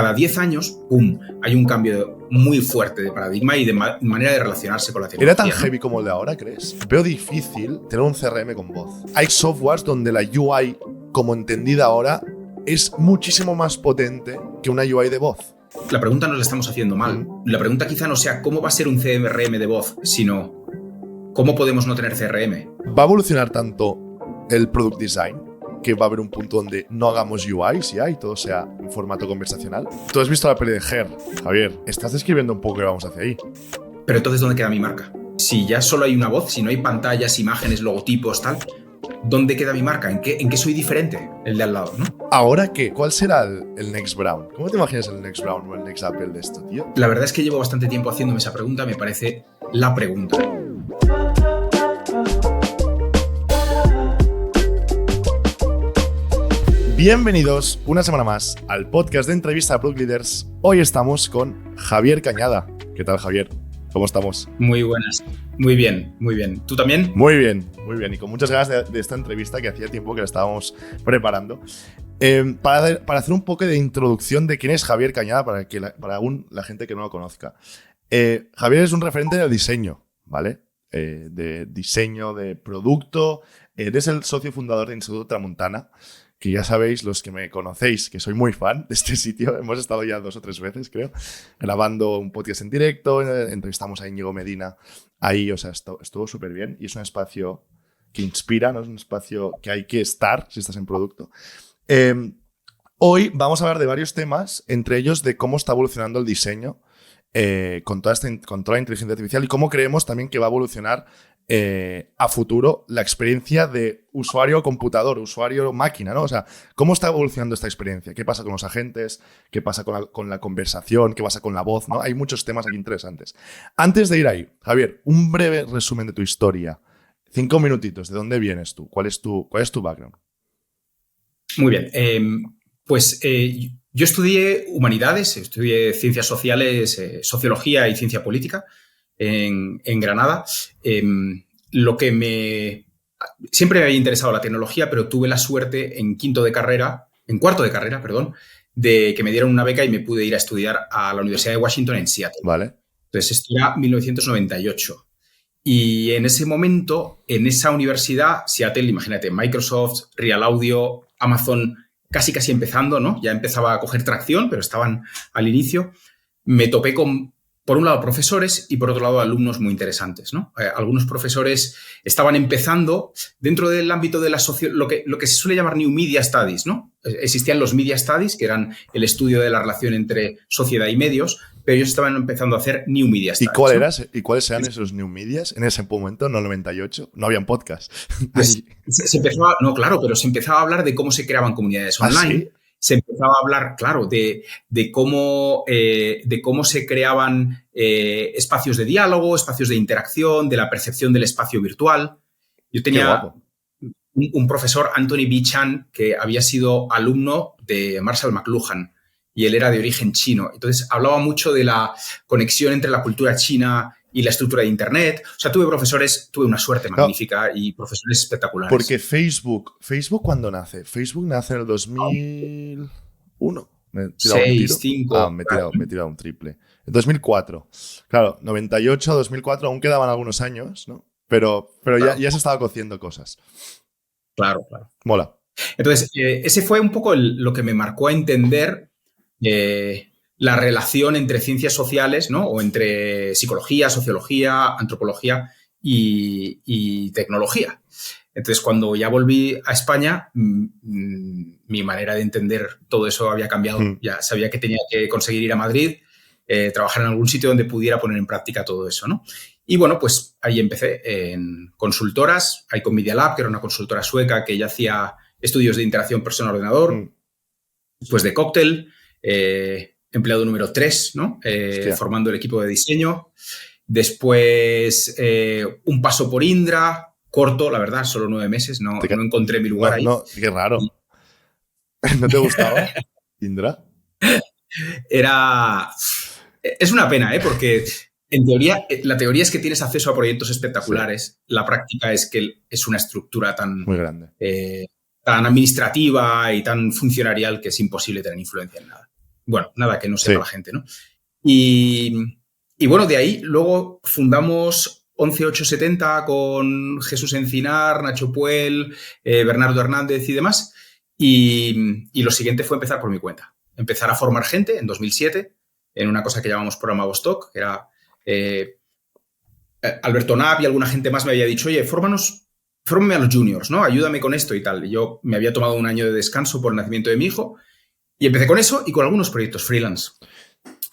cada 10 años, ¡pum!, hay un cambio muy fuerte de paradigma y de manera de relacionarse con la tecnología. ¿Era tan heavy como el de ahora, crees? Veo difícil tener un CRM con voz. Hay softwares donde la UI, como entendida ahora, es muchísimo más potente que una UI de voz. La pregunta nos la estamos haciendo mal. La pregunta quizá no sea cómo va a ser un CRM de voz, sino cómo podemos no tener CRM. ¿Va a evolucionar tanto el product design que va a haber un punto donde no hagamos UIs y todo sea en formato conversacional? Tú has visto la peli de Her, Javier. Estás describiendo un poco que vamos hacia ahí. Pero entonces, ¿dónde queda mi marca? Si ya solo hay una voz, si no hay pantallas, imágenes, logotipos, tal, ¿dónde queda mi marca? ¿En qué soy diferente el de al lado, no? ¿Ahora qué? ¿Cuál será el next Brown? ¿Cómo te imaginas el next Brown o el next Apple de esto, tío? La verdad es que llevo bastante tiempo haciéndome esa pregunta. Me parece la pregunta. Bienvenidos una semana más al podcast de entrevista a Product Leaders. Hoy estamos con Javier Cañada. ¿Qué tal, Javier? ¿Cómo estamos? Muy buenas. Muy bien, muy bien. ¿Tú también? Muy bien, muy bien. Y con muchas ganas de esta entrevista que hacía tiempo que la estábamos preparando. Para hacer un poco de introducción de quién es Javier Cañada, para aún la gente que no lo conozca. Javier es un referente del diseño, ¿vale? De diseño de producto. Eres el socio fundador de Instituto Tramuntana, que ya sabéis, los que me conocéis, que soy muy fan de este sitio. Hemos estado ya 2 o 3 veces, creo, grabando un podcast en directo. Entrevistamos a Íñigo Medina ahí, o sea, estuvo súper bien. Y es un espacio que inspira, ¿no? Es un espacio que hay que estar si estás en producto. Hoy vamos a hablar de varios temas, entre ellos de cómo está evolucionando el diseño con toda la inteligencia artificial y cómo creemos también que va a evolucionar a futuro la experiencia de usuario-computador, usuario-máquina, ¿no? O sea, ¿cómo está evolucionando esta experiencia? ¿Qué pasa con los agentes? ¿Qué pasa con la conversación? ¿Qué pasa con la voz? ¿No? Hay muchos temas aquí interesantes. Antes de ir ahí, Javier, un breve resumen de tu historia. 5 minutitos. ¿De dónde vienes tú? ¿Cuál es tu background? Muy bien. Yo estudié humanidades, estudié ciencias sociales, sociología y ciencia política en Granada. Siempre me había interesado la tecnología, pero tuve la suerte en cuarto de carrera, de que me dieron una beca y me pude ir a estudiar a la Universidad de Washington en Seattle. Vale. Entonces, esto era 1998. Y en ese momento, en esa universidad, Seattle, imagínate, Microsoft, Real Audio, Amazon, casi empezando, ¿no? Ya empezaba a coger tracción, pero estaban al inicio. Me topé con, por un lado, profesores y por otro lado, alumnos muy interesantes, ¿no? Algunos profesores estaban empezando dentro del ámbito de lo que se suele llamar New Media Studies, ¿no? Existían los Media Studies, que eran el estudio de la relación entre sociedad y medios, pero ellos estaban empezando a hacer New Media Studies. ¿Y cuáles eran esos New Medias? En ese momento, no, 98, no habían podcast. Pues, se empezaba a hablar de cómo se creaban comunidades online. ¿Sí? Se empezaba a hablar, claro, de cómo se creaban espacios de diálogo, espacios de interacción, de la percepción del espacio virtual. Yo tenía un profesor, Anthony B. Chan, que había sido alumno de Marshall McLuhan y él era de origen chino. Entonces, hablaba mucho de la conexión entre la cultura china y la estructura de Internet. O sea, tuve una suerte magnífica y profesores espectaculares. Porque Facebook, ¿cuándo nace? Facebook nace en el 2001. Me he tirado 6, 5. Me he tirado un triple. En 2004. Claro, 98 a 2004 aún quedaban algunos años, ¿no? Pero claro. ya se estaba cociendo cosas. Claro. Mola. Entonces, ese fue un poco lo que me marcó a entender la relación entre ciencias sociales, ¿no? O entre psicología, sociología, antropología y tecnología. Entonces, cuando ya volví a España, mi manera de entender todo eso había cambiado. Ya sabía que tenía que conseguir ir a Madrid, trabajar en algún sitio donde pudiera poner en práctica todo eso, ¿no? Y bueno, pues ahí empecé en consultoras, Icon Media Lab, que era una consultora sueca que ya hacía estudios de interacción persona-ordenador, después de Cocktail, empleado número 3, ¿no? Formando el equipo de diseño. Después, un paso por Indra, corto, la verdad, solo 9 meses. No encontré mi lugar ahí. No, qué raro. ¿No te gustaba, Indra? Es una pena, porque en teoría, la teoría es que tienes acceso a proyectos espectaculares. Sí. La práctica es que es una estructura tan... muy grande. Tan administrativa y tan funcionarial que es imposible tener influencia en nada. bueno, nada que no sepa la gente, ¿no? Y bueno, de ahí luego fundamos 11870 con Jesús Encinar, Nacho Puel, Bernardo Hernández y demás. Y lo siguiente fue empezar por mi cuenta. Empezar a formar gente en 2007 en una cosa que llamamos programa Vostok, que era Alberto Knapp y alguna gente más me había dicho, oye, fórmame a los juniors, ¿no? Ayúdame con esto y tal. Y yo me había tomado un año de descanso por el nacimiento de mi hijo y empecé con eso y con algunos proyectos freelance.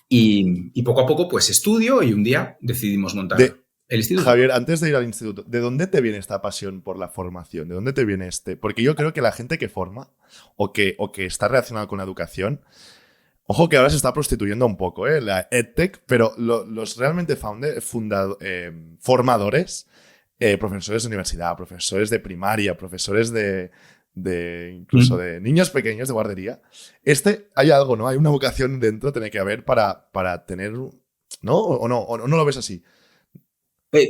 Y poco a poco, pues estudio y un día decidimos montar el instituto. Javier, antes de ir al instituto, ¿de dónde te viene esta pasión por la formación? ¿De dónde te viene este? Porque yo creo que la gente que forma o que está relacionada con la educación, ojo que ahora se está prostituyendo un poco, la EdTech, pero los realmente formadores, profesores de universidad, profesores de primaria, profesores incluso de niños pequeños de guardería, hay algo, ¿no? Hay una vocación dentro, tiene que haber para tener, ¿no? ¿O no lo ves así?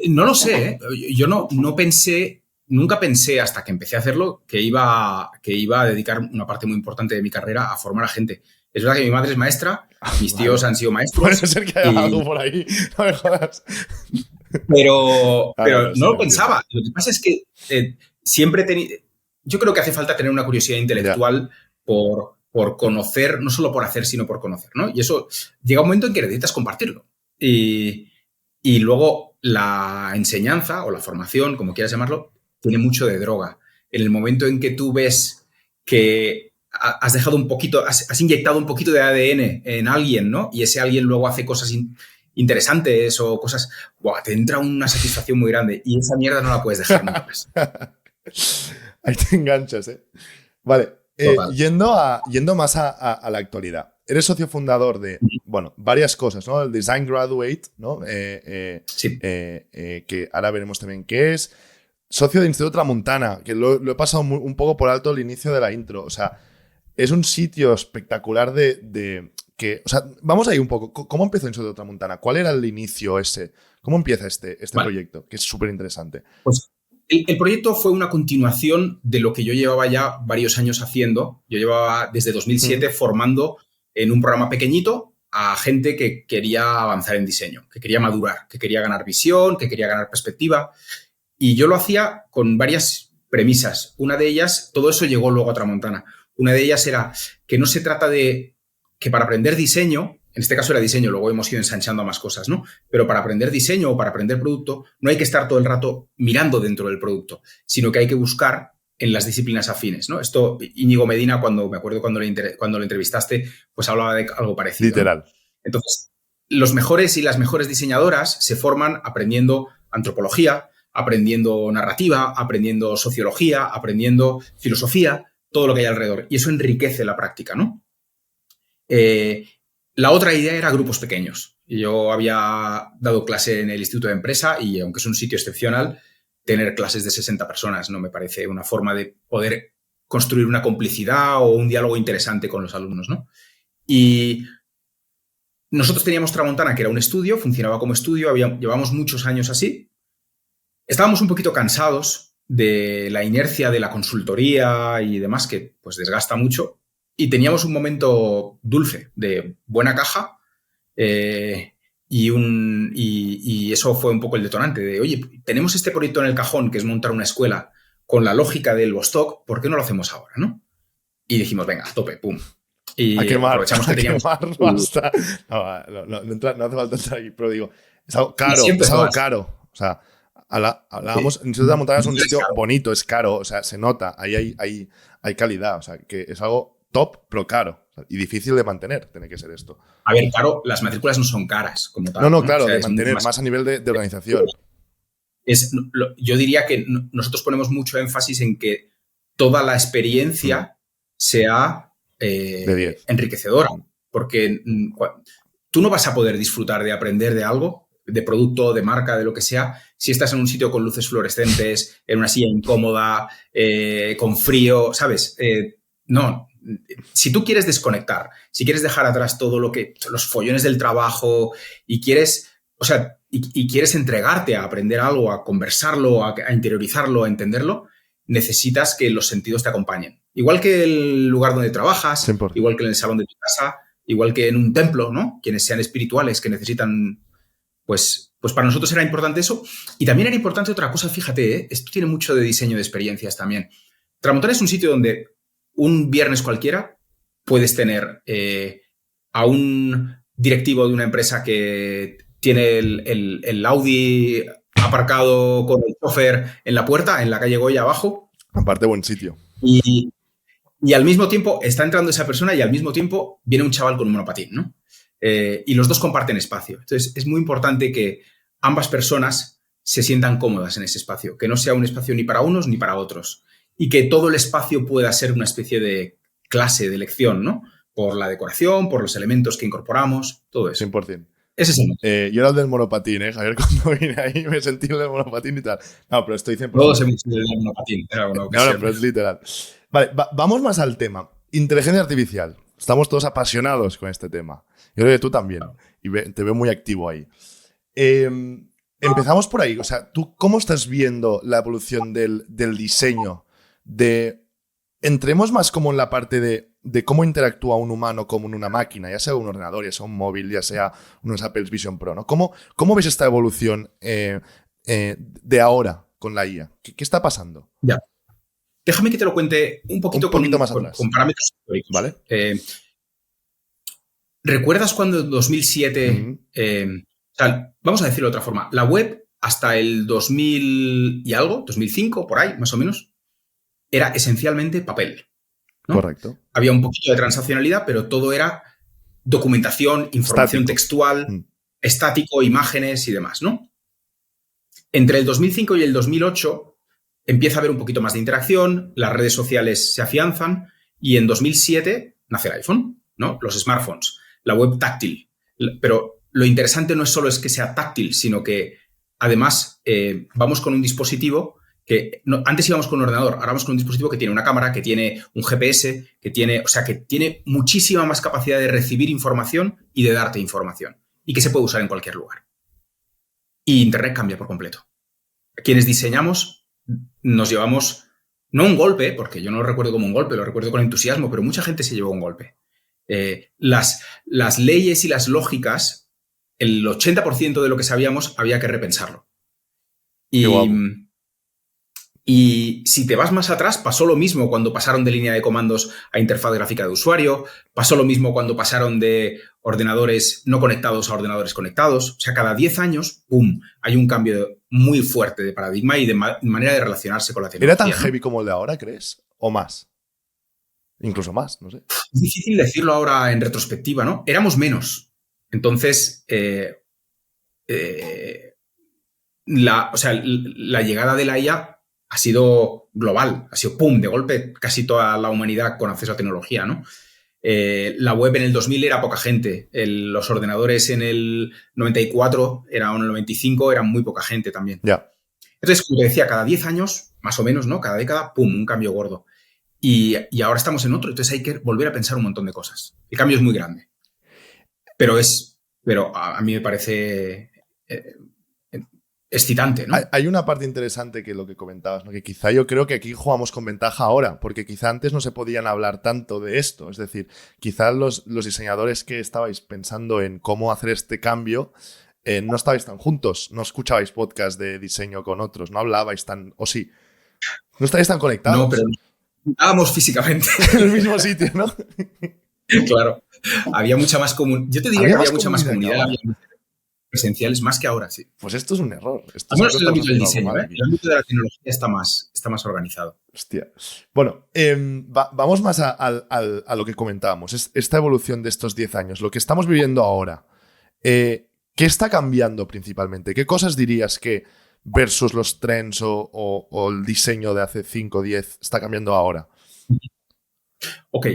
No lo sé, ¿eh? Yo no pensé, nunca pensé hasta que empecé a hacerlo que iba a dedicar una parte muy importante de mi carrera a formar a gente. Es verdad que mi madre es maestra, mis tíos han sido maestros. Puede ser que haya algo por ahí, no me jodas. Pero no lo pensaba. Lo que pasa es que siempre he tenido... Yo creo que hace falta tener una curiosidad intelectual por conocer, no solo por hacer, sino por conocer, ¿no? Y eso llega un momento en que necesitas compartirlo. Y luego la enseñanza o la formación, como quieras llamarlo, tiene mucho de droga. En el momento en que tú ves que has dejado un poquito, has inyectado un poquito de ADN en alguien, ¿no? Y ese alguien luego hace cosas interesantes o cosas... ¡Buah! Te entra una satisfacción muy grande y esa mierda no la puedes dejar nunca más. Ahí te enganchas, ¿eh? Vale, yendo más a la actualidad. Eres socio fundador de, bueno, varias cosas, ¿no? El Design Graduate, ¿no? Sí. Que ahora veremos también qué es. Socio de Instituto Tramuntana, que lo he pasado un poco por alto al inicio de la intro. O sea, es un sitio espectacular que, o sea, vamos ahí un poco. ¿Cómo empezó Instituto Tramuntana? ¿Cuál era el inicio ese? ¿Cómo empieza este proyecto? Que es súper interesante. Pues el proyecto fue una continuación de lo que yo llevaba ya varios años haciendo. Yo llevaba desde 2007 formando en un programa pequeñito a gente que quería avanzar en diseño, que quería madurar, que quería ganar visión, que quería ganar perspectiva. Y yo lo hacía con varias premisas. Una de ellas, todo eso llegó luego a Tramontana. Una de ellas era que no se trata de que para aprender diseño, en este caso era diseño, luego hemos ido ensanchando a más cosas, ¿no? Pero para aprender diseño o para aprender producto, no hay que estar todo el rato mirando dentro del producto, sino que hay que buscar en las disciplinas afines, ¿no? Esto, Íñigo Medina, me acuerdo cuando lo entrevistaste, pues hablaba de algo parecido. Literal. ¿No? Entonces, los mejores y las mejores diseñadoras se forman aprendiendo antropología, aprendiendo narrativa, aprendiendo sociología, aprendiendo filosofía, todo lo que hay alrededor. Y eso enriquece la práctica, ¿no? La otra idea era grupos pequeños. Yo había dado clase en el Instituto de Empresa y, aunque es un sitio excepcional, tener clases de 60 personas no me parece una forma de poder construir una complicidad o un diálogo interesante con los alumnos, ¿no? Y nosotros teníamos Tramontana, que era un estudio, funcionaba como estudio, llevamos muchos años así. Estábamos un poquito cansados de la inercia de la consultoría y demás, que pues desgasta mucho, y teníamos un momento dulce de buena caja y eso fue un poco el detonante de, oye, tenemos este proyecto en el cajón que es montar una escuela con la lógica del Vostok, ¿por qué no lo hacemos ahora, no? Y dijimos, venga, a tope, pum. Y a quemar, aprovechamos que teníamos... basta. No hace falta entrar aquí, pero digo, es algo caro, O sea, hablábamos, el Instituto de la Montaña es un sitio bonito, es caro, o sea, se nota, ahí hay calidad, o sea, que es algo top, pero caro. Y difícil de mantener, tiene que ser esto. A ver, claro, las matrículas no son caras como tal. No, claro, o sea, de mantener más a nivel de organización. Yo diría que nosotros ponemos mucho énfasis en que toda la experiencia sea enriquecedora, porque tú no vas a poder disfrutar de aprender de algo, de producto, de marca, de lo que sea, si estás en un sitio con luces fluorescentes, en una silla incómoda, con frío, ¿sabes? No. Si tú quieres desconectar, si quieres dejar atrás todo los follones del trabajo y quieres, o sea, y quieres entregarte a aprender algo, a conversarlo, a interiorizarlo, a entenderlo, necesitas que los sentidos te acompañen. Igual que el lugar donde trabajas, 100%. Igual que en el salón de tu casa, igual que en un templo, ¿no? Quienes sean espirituales, que necesitan, pues para nosotros era importante eso. Y también era importante otra cosa, fíjate, esto tiene mucho de diseño de experiencias también. Tramontana es un sitio donde un viernes cualquiera puedes tener a un directivo de una empresa que tiene el Audi aparcado con el chofer en la puerta, en la calle Goya abajo. Aparte, buen sitio. Y al mismo tiempo está entrando esa persona y al mismo tiempo viene un chaval con un monopatín, ¿no? Y los dos comparten espacio. Entonces, es muy importante que ambas personas se sientan cómodas en ese espacio, que no sea un espacio ni para unos ni para otros y que todo el espacio pueda ser una especie de clase de elección, ¿no? Por la decoración, por los elementos que incorporamos, todo eso. 100%. Ese es el... Yo era el del monopatín, Javier, cuando vine ahí me sentí el del monopatín y tal. No, pero estoy 100%. Todos hemos sido el del monopatín. No, pero es literal. Vale, vamos más al tema. Inteligencia artificial. Estamos todos apasionados con este tema. Yo creo que tú también. Y te veo muy activo ahí. Empezamos por ahí. O sea, ¿tú cómo estás viendo la evolución del diseño? Entremos más como en la parte de cómo interactúa un humano como en una máquina, ya sea un ordenador, ya sea un móvil, ya sea unos Apple Vision Pro, ¿no? ¿Cómo ves esta evolución de ahora con la IA? ¿Qué está pasando? Ya. Déjame que te lo cuente un poquito más atrás. Con parámetros históricos. ¿Vale? ¿Recuerdas cuando en 2007... o sea, vamos a decirlo de otra forma. La web hasta el 2000 y algo, 2005, por ahí, más o menos, era esencialmente papel, ¿no? Correcto. Había un poquito de transaccionalidad, pero todo era documentación, información textual, estático, imágenes y demás, ¿no? Entre el 2005 y el 2008 empieza a haber un poquito más de interacción, las redes sociales se afianzan y en 2007 nace el iPhone, ¿no? Los smartphones, la web táctil. Pero lo interesante no es solo es que sea táctil, sino que además vamos con un dispositivo que antes íbamos con un ordenador, ahora vamos con un dispositivo que tiene una cámara, que tiene un GPS, que tiene muchísima más capacidad de recibir información y de darte información y que se puede usar en cualquier lugar. Y Internet cambia por completo. Quienes diseñamos nos llevamos, no un golpe, porque yo no lo recuerdo como un golpe, lo recuerdo con entusiasmo, pero mucha gente se llevó un golpe. Las leyes y las lógicas, el 80% de lo que sabíamos había que repensarlo. Y si te vas más atrás, pasó lo mismo cuando pasaron de línea de comandos a interfaz gráfica de usuario, pasó lo mismo cuando pasaron de ordenadores no conectados a ordenadores conectados. O sea, cada 10 años, ¡pum!, hay un cambio muy fuerte de paradigma y de manera de relacionarse con la tecnología. ¿Era tan heavy como el de ahora, crees? ¿O más? Incluso más, no sé. Es difícil decirlo ahora en retrospectiva, ¿no? Éramos menos. Entonces, la llegada de la IA ha sido global, ha sido pum, de golpe, casi toda la humanidad con acceso a tecnología, ¿no? La web en el 2000 era poca gente, los ordenadores en el 94 o en el 95 eran muy poca gente también. Ya. Entonces, como te decía, cada 10 años, más o menos, ¿no? Cada década, pum, un cambio gordo. Y ahora estamos en otro, entonces hay que volver a pensar un montón de cosas. El cambio es muy grande. Pero a mí me parece excitante, ¿no? Hay una parte interesante que lo que comentabas, ¿no? Que quizá yo creo que aquí jugamos con ventaja ahora, porque quizá antes no se podían hablar tanto de esto. Es decir, quizá los diseñadores que estabais pensando en cómo hacer este cambio no estabais tan juntos, no escuchabais podcast de diseño con otros, no hablabais tan... O sí, no estabais tan conectados. No, pero estábamos físicamente. En el mismo sitio, ¿no? Claro. Había mucha más comunidad. Yo te diría que había mucha más comunidad presenciales más que ahora, sí. Pues esto es un error. Al menos en el ámbito del diseño, ¿eh? El ámbito de la tecnología está más organizado. Hostia. Bueno, vamos más a lo que comentábamos. Esta evolución de estos 10 años, lo que estamos viviendo ahora. ¿Qué está cambiando principalmente? ¿Qué cosas dirías que versus los trends o el diseño de hace 5 o 10 está cambiando ahora? Ok.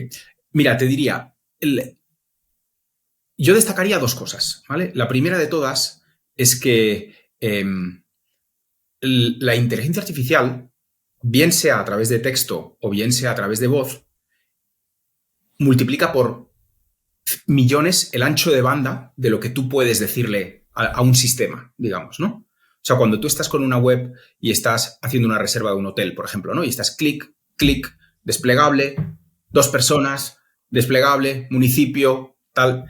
Mira, te diría... Yo destacaría dos cosas, ¿vale? La primera de todas es que la inteligencia artificial, bien sea a través de texto o bien sea a través de voz, multiplica por millones el ancho de banda de lo que tú puedes decirle a un sistema, digamos, ¿no? O sea, cuando tú estás con una web y estás haciendo una reserva de un hotel, por ejemplo, ¿no? Y estás clic, desplegable, 2 personas, desplegable, municipio, tal,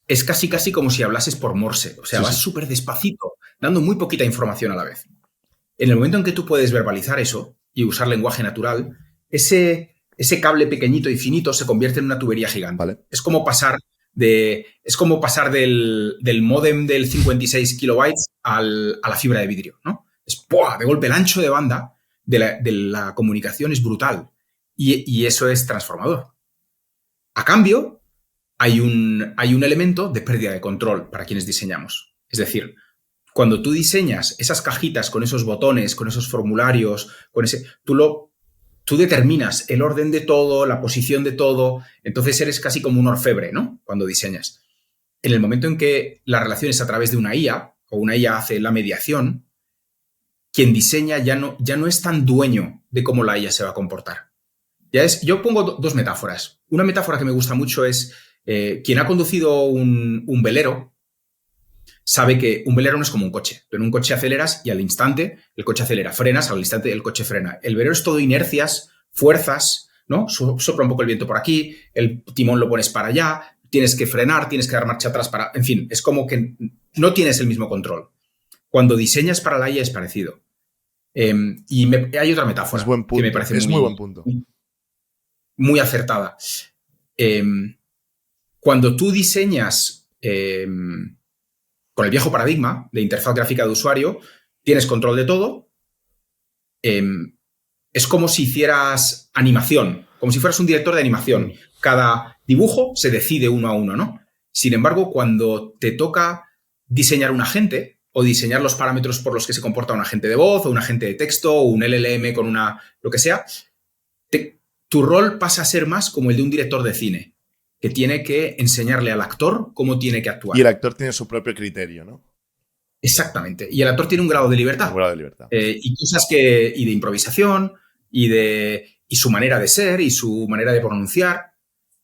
es casi como si hablases por Morse. O sea, Sí, vas sí. súper despacito, dando muy poquita información a la vez. En el momento en que tú puedes verbalizar eso y usar lenguaje natural, ese cable pequeñito y finito se convierte en una tubería gigante. Vale. Es como pasar del módem del 56 kilobytes a la fibra de vidrio, ¿no? ¡Pua! De golpe el ancho de banda de la comunicación es brutal y eso es transformador. A cambio, hay un elemento de pérdida de control para quienes diseñamos. Es decir, cuando tú diseñas esas cajitas con esos botones, con esos formularios, tú determinas el orden de todo, la posición de todo, entonces eres casi como un orfebre, ¿no? Cuando diseñas. En el momento en que la relación es a través de una IA, o una IA hace la mediación, quien diseña ya no es tan dueño de cómo la IA se va a comportar. Yo pongo dos metáforas. Una metáfora que me gusta mucho es quien ha conducido un velero sabe que un velero no es como un coche. Tú en un coche aceleras y al instante el coche acelera, frenas, al instante el coche frena. El velero es todo inercias, fuerzas, ¿no? Sopla un poco el viento por aquí, el timón lo pones para allá, tienes que frenar, tienes que dar marcha atrás para... En fin, es como que no tienes el mismo control. Cuando diseñas para la IA es parecido. Hay otra metáfora Es buen punto. que me parece muy buen punto. Muy acertada. Cuando tú diseñas con el viejo paradigma de interfaz gráfica de usuario, tienes control de todo. Es como si hicieras animación, como si fueras un director de animación. Cada dibujo se decide uno a uno, ¿no? Sin embargo, cuando te toca diseñar un agente o diseñar los parámetros por los que se comporta un agente de voz o un agente de texto o un LLM con lo que sea, tu rol pasa a ser más como el de un director de cine, que tiene que enseñarle al actor cómo tiene que actuar. Y el actor tiene su propio criterio, ¿no? Exactamente. Y el actor tiene un grado de libertad. Un grado de libertad. Y cosas y de improvisación y su manera de ser y su manera de pronunciar.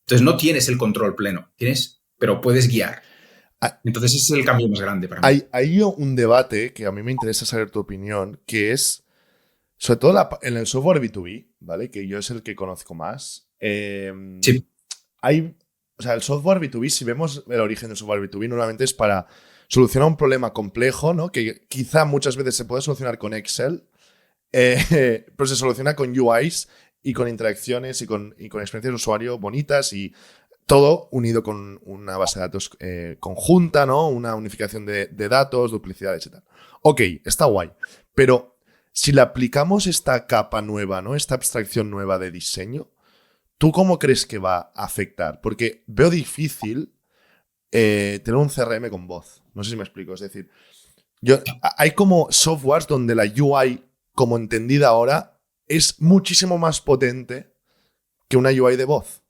Entonces no tienes el control pleno, pero puedes guiar. Entonces ese es el cambio más grande para mí. Hay un debate que a mí me interesa saber tu opinión, que es, sobre todo en el software B2B, ¿vale? Que yo es el que conozco más. Sí. El software B2B, si vemos el origen del software B2B, normalmente es para solucionar un problema complejo, ¿no? Que quizá muchas veces se puede solucionar con Excel, pero se soluciona con UIs y con interacciones y con experiencias de usuario bonitas y todo unido con una base de datos conjunta, ¿no? Una unificación de datos, duplicidades y tal. Ok, está guay. Pero si le aplicamos esta capa nueva, ¿no? Esta abstracción nueva de diseño, ¿tú cómo crees que va a afectar? Porque veo difícil tener un CRM con voz. No sé si me explico. Es decir, hay como softwares donde la UI, como entendida ahora, es muchísimo más potente que una UI de voz.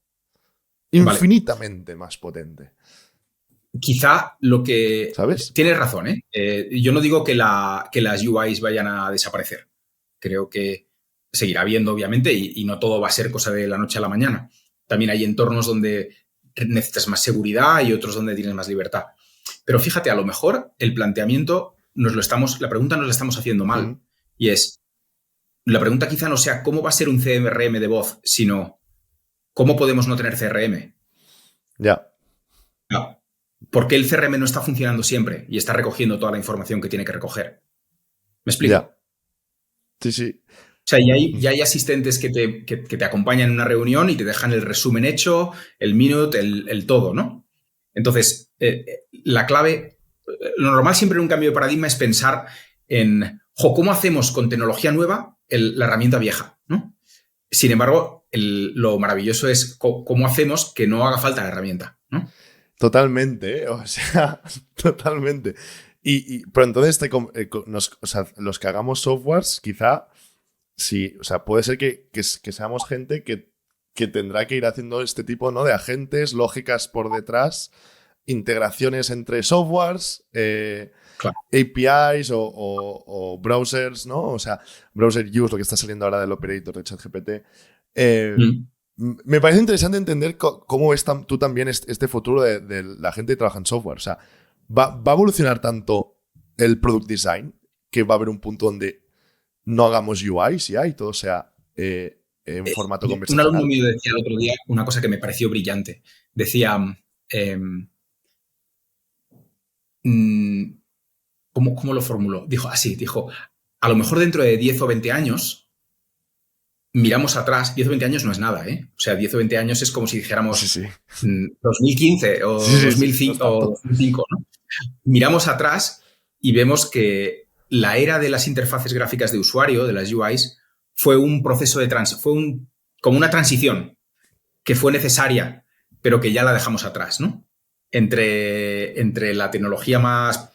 Infinitamente más potente. Quizá lo que... ¿Sabes? Tienes razón, ¿eh? Yo no digo que las UIs vayan a desaparecer. Creo que seguirá habiendo, obviamente, y no todo va a ser cosa de la noche a la mañana. También hay entornos donde necesitas más seguridad y otros donde tienes más libertad. Pero fíjate, a lo mejor el planteamiento la pregunta nos la estamos haciendo mal. Y es, la pregunta quizá no sea cómo va a ser un CRM de voz, sino ¿cómo podemos no tener CRM? Ya. No. ¿Por qué el CRM no está funcionando siempre y está recogiendo toda la información que tiene que recoger? ¿Me explico? Ya. Sí. O sea, ya hay asistentes que te acompañan en una reunión y te dejan el resumen hecho, el minute, el todo, ¿no? Entonces, la clave, lo normal siempre en un cambio de paradigma es pensar en, ¿cómo hacemos con tecnología nueva la herramienta vieja, ¿no? Sin embargo, lo maravilloso es cómo hacemos que no haga falta la herramienta, ¿no? Totalmente, o sea, totalmente. Pero entonces los que hagamos softwares, quizá, sí, o sea, puede ser que seamos gente que tendrá que ir haciendo este tipo, ¿no? De agentes, lógicas por detrás, integraciones entre softwares, Claro. APIs o browsers, ¿no? O sea, browser use, lo que está saliendo ahora del operator de ChatGPT. Me parece interesante entender cómo ves tú también este futuro de la gente que trabaja en software. O sea, ¿va a evolucionar tanto el product design que va a haber un punto donde no hagamos UIs y todo sea en formato conversacional? Un alumno mío decía el otro día una cosa que me pareció brillante. Decía, ¿cómo lo formuló? Dijo, a lo mejor dentro de 10 o 20 años miramos atrás. 10 o 20 años no es nada, ¿eh? O sea, 10 o 20 años es como si dijéramos Sí. 2015 o Sí, 2005, no o 2005, ¿no? Miramos atrás y vemos que la era de las interfaces gráficas de usuario, de las UIs, fue un proceso como una transición que fue necesaria, pero que ya la dejamos atrás, ¿no? Entre la tecnología más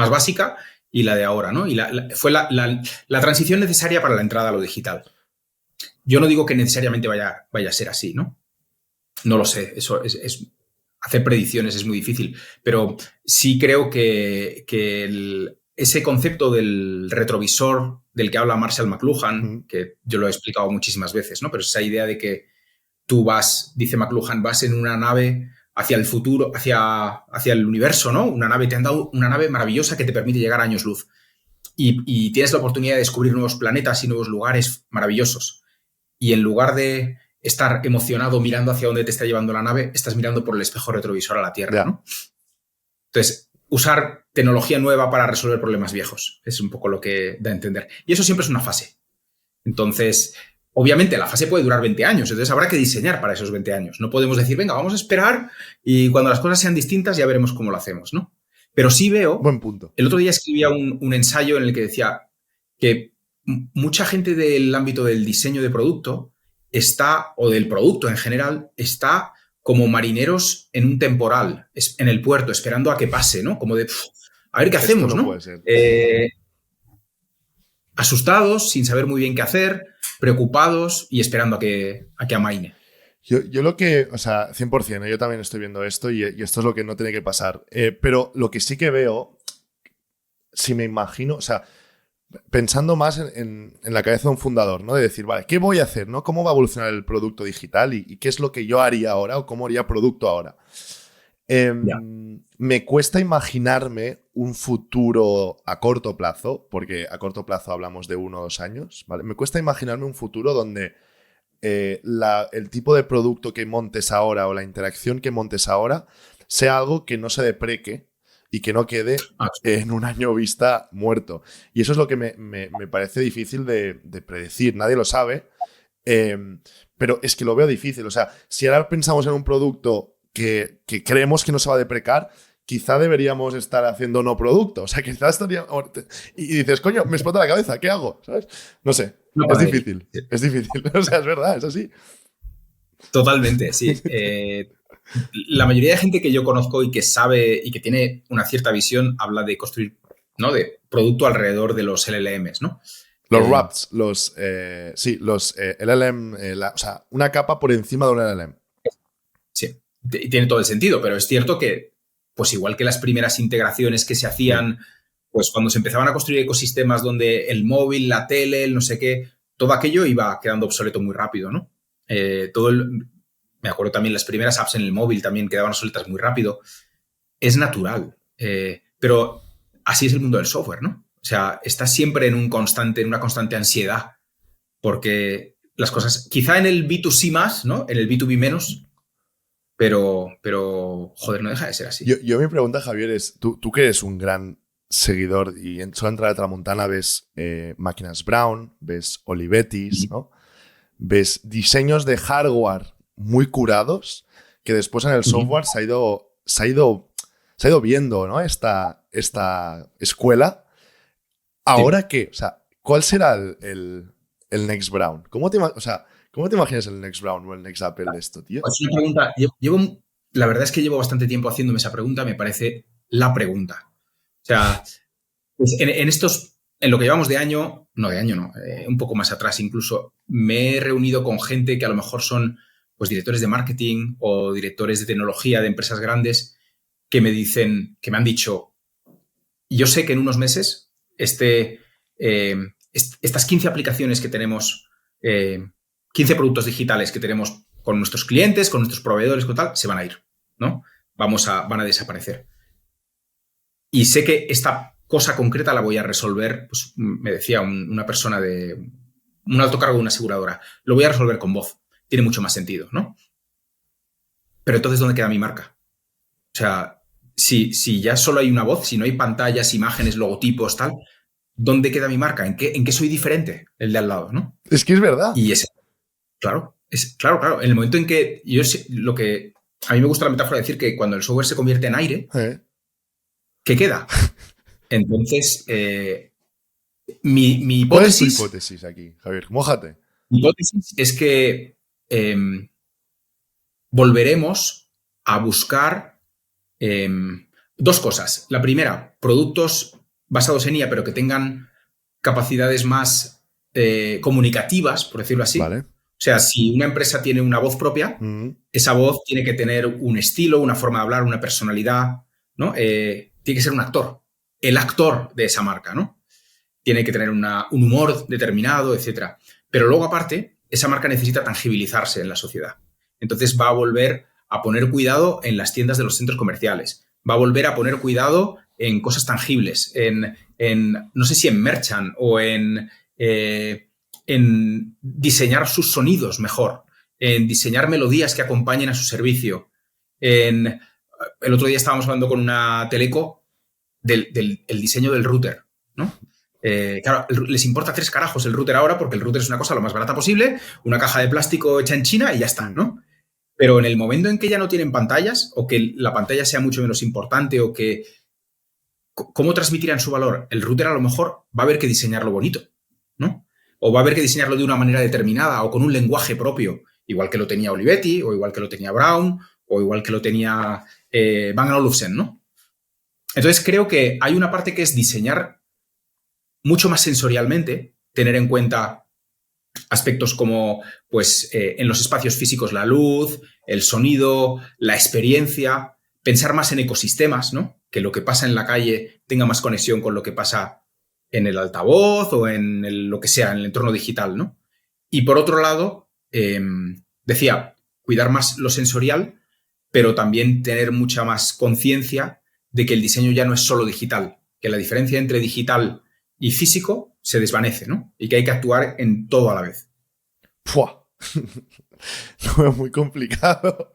básica y la de ahora, ¿no? Y fue la transición necesaria para la entrada a lo digital. Yo no digo que necesariamente vaya a ser así, ¿no? No lo sé, eso hacer predicciones es muy difícil, pero sí creo que ese concepto del retrovisor del que habla Marshall McLuhan, que yo lo he explicado muchísimas veces, ¿no? Pero esa idea de que tú dice McLuhan, vas en una nave hacia el futuro, hacia el universo, ¿no? te han dado una nave maravillosa que te permite llegar a años luz y tienes la oportunidad de descubrir nuevos planetas y nuevos lugares maravillosos. Y en lugar de estar emocionado mirando hacia dónde te está llevando la nave, estás mirando por el espejo retrovisor a la Tierra, ¿no? Entonces, usar tecnología nueva para resolver problemas viejos es un poco lo que da a entender. Y eso siempre es una fase. Entonces, obviamente la fase puede durar 20 años, entonces habrá que diseñar para esos 20 años. No podemos decir, venga, vamos a esperar y cuando las cosas sean distintas ya veremos cómo lo hacemos, ¿no? Pero sí veo... Buen punto. El otro día escribía un ensayo en el que decía que mucha gente del ámbito del diseño de producto o del producto en general, está como marineros en un temporal, en el puerto, esperando a que pase, ¿no? Como de, a ver qué hacemos, ¿no? Puede ser. Asustados, sin saber muy bien qué hacer, preocupados y esperando a que amaine. Yo lo que, o sea, 100%, yo también estoy viendo esto y esto es lo que no tiene que pasar. Pero lo que sí que veo, si me imagino, o sea, pensando más en la cabeza de un fundador, ¿no? De decir, vale, ¿qué voy a hacer? ¿No? ¿Cómo va a evolucionar el producto digital? ¿Y qué es lo que yo haría ahora o cómo haría producto ahora? Me cuesta imaginarme un futuro a corto plazo, porque a corto plazo hablamos de 1 o 2 años, ¿vale? Me cuesta imaginarme un futuro donde el tipo de producto que montes ahora o la interacción que montes ahora sea algo que no se depreque y que no quede en un año vista muerto. Y eso es lo que me parece difícil de predecir. Nadie lo sabe, pero es que lo veo difícil. O sea, si ahora pensamos en un producto que creemos que no se va a deprecar, quizá deberíamos estar haciendo no producto. O sea, quizás estaría... Y dices, coño, me explota la cabeza, ¿qué hago? ¿Sabes? No sé, es difícil. Es difícil. O sea, es verdad, es así. Totalmente, sí. La mayoría de gente que yo conozco y que sabe y que tiene una cierta visión habla de construir, ¿no? De producto alrededor de los LLMs, ¿no? Los wraps, los LLM, o sea, una capa por encima de un LLM. Sí, y tiene todo el sentido, pero es cierto que, pues igual que las primeras integraciones que se hacían, pues cuando se empezaban a construir ecosistemas donde el móvil, la tele, el no sé qué, todo aquello iba quedando obsoleto muy rápido, ¿no? Me acuerdo también las primeras apps en el móvil también quedaban obsoletas muy rápido. Es natural, pero así es el mundo del software, ¿no? O sea, estás siempre en una constante ansiedad, porque las cosas, quizá en el B2C más, ¿no? En el B2B menos, pero joder, no deja de ser así. Yo mi pregunta, Javier, es, tú que eres un gran seguidor y solo entrar a Tramontana ves máquinas Brown, ves Olivetti, ¿no? Ves diseños de hardware muy curados que después en el software se ha ido viendo, ¿no? Esta escuela. ¿Ahora qué? O sea, ¿cuál será el Next Brown? ¿Cómo te imaginas el Next Brown o el Next Apple de esto, tío? Es una pregunta. La verdad es que llevo bastante tiempo haciéndome esa pregunta. Me parece la pregunta. O sea, pues en lo que llevamos de año, un poco más atrás incluso, me he reunido con gente que a lo mejor son pues directores de marketing o directores de tecnología de empresas grandes que me han dicho, yo sé que en unos meses estas 15 aplicaciones que tenemos, 15 productos digitales que tenemos con nuestros clientes, con nuestros proveedores, con tal, se van a ir, ¿no? Van a desaparecer. Y sé que esta cosa concreta la voy a resolver, pues me decía una persona un alto cargo de una aseguradora, lo voy a resolver con voz. Tiene mucho más sentido, ¿no? pero entonces, ¿dónde queda mi marca? O sea, si ya solo hay una voz, si no hay pantallas, imágenes, logotipos, tal, ¿dónde queda mi marca? ¿En qué soy diferente el de al lado, no? Es que es verdad. Y claro, claro. En el momento en que a mí me gusta la metáfora de decir que cuando el software se convierte en aire, ¿qué queda? Entonces, mi ¿Cuál es tu hipótesis... hipótesis aquí, Javier? Mójate. Mi hipótesis es que volveremos a buscar dos cosas. La primera, productos basados en IA, pero que tengan capacidades más comunicativas, por decirlo así. Vale. O sea, si una empresa tiene una voz propia, esa voz tiene que tener un estilo, una forma de hablar, una personalidad, ¿no? Tiene que ser un actor, el actor de esa marca, ¿no? Tiene que tener un humor determinado, etc. Pero luego, aparte, esa marca necesita tangibilizarse en la sociedad. Entonces va a volver a poner cuidado en las tiendas de los centros comerciales. Va a volver a poner cuidado en cosas tangibles, no sé si en merchant o en diseñar sus sonidos mejor, en diseñar melodías que acompañen a su servicio. El otro día estábamos hablando con una teleco del diseño del router, ¿no? Claro, les importa 3 carajos el router ahora porque el router es una cosa lo más barata posible, una caja de plástico hecha en China y ya está, ¿no? Pero en el momento en que ya no tienen pantallas o que la pantalla sea mucho menos importante o que... ¿Cómo transmitirán su valor? El router a lo mejor va a haber que diseñarlo bonito, ¿no? O va a haber que diseñarlo de una manera determinada o con un lenguaje propio, igual que lo tenía Olivetti o igual que lo tenía Brown o igual que lo tenía Bang & Olufsen, ¿no? Entonces creo que hay una parte que es diseñar mucho más sensorialmente, tener en cuenta aspectos como, pues, en los espacios físicos la luz, el sonido, la experiencia, pensar más en ecosistemas, ¿no? Que lo que pasa en la calle tenga más conexión con lo que pasa en el altavoz o en lo que sea, en el entorno digital, ¿no? Y por otro lado, decía, cuidar más lo sensorial, pero también tener mucha más conciencia de que el diseño ya no es solo digital, que la diferencia entre digital y físico se desvanece, ¿no? Y que hay que actuar en todo a la vez. ¡Pua! Lo veo muy complicado.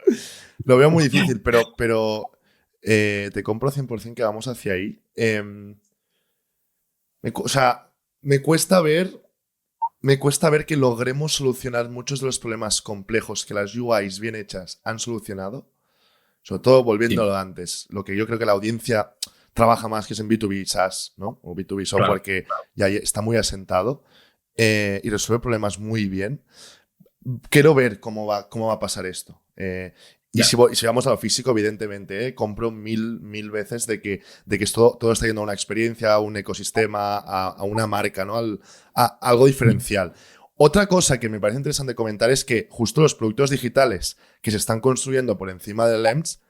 Lo veo muy difícil, pero te compro 100% que vamos hacia ahí. Me cuesta ver que logremos solucionar muchos de los problemas complejos que las UIs bien hechas han solucionado. Sobre todo volviendo a lo de antes. Lo que yo creo que la audiencia trabaja más que es en B2B SaaS, ¿no? O B2B software, claro, que ya está muy asentado y resuelve problemas muy bien. Quiero ver cómo va a pasar esto. Y si vamos a lo físico, evidentemente, compro mil veces de que esto todo está yendo a una experiencia, a un ecosistema, a una marca, ¿no? A algo diferencial. Otra cosa que me parece interesante comentar es que justo los productos digitales que se están construyendo por encima del LEMS,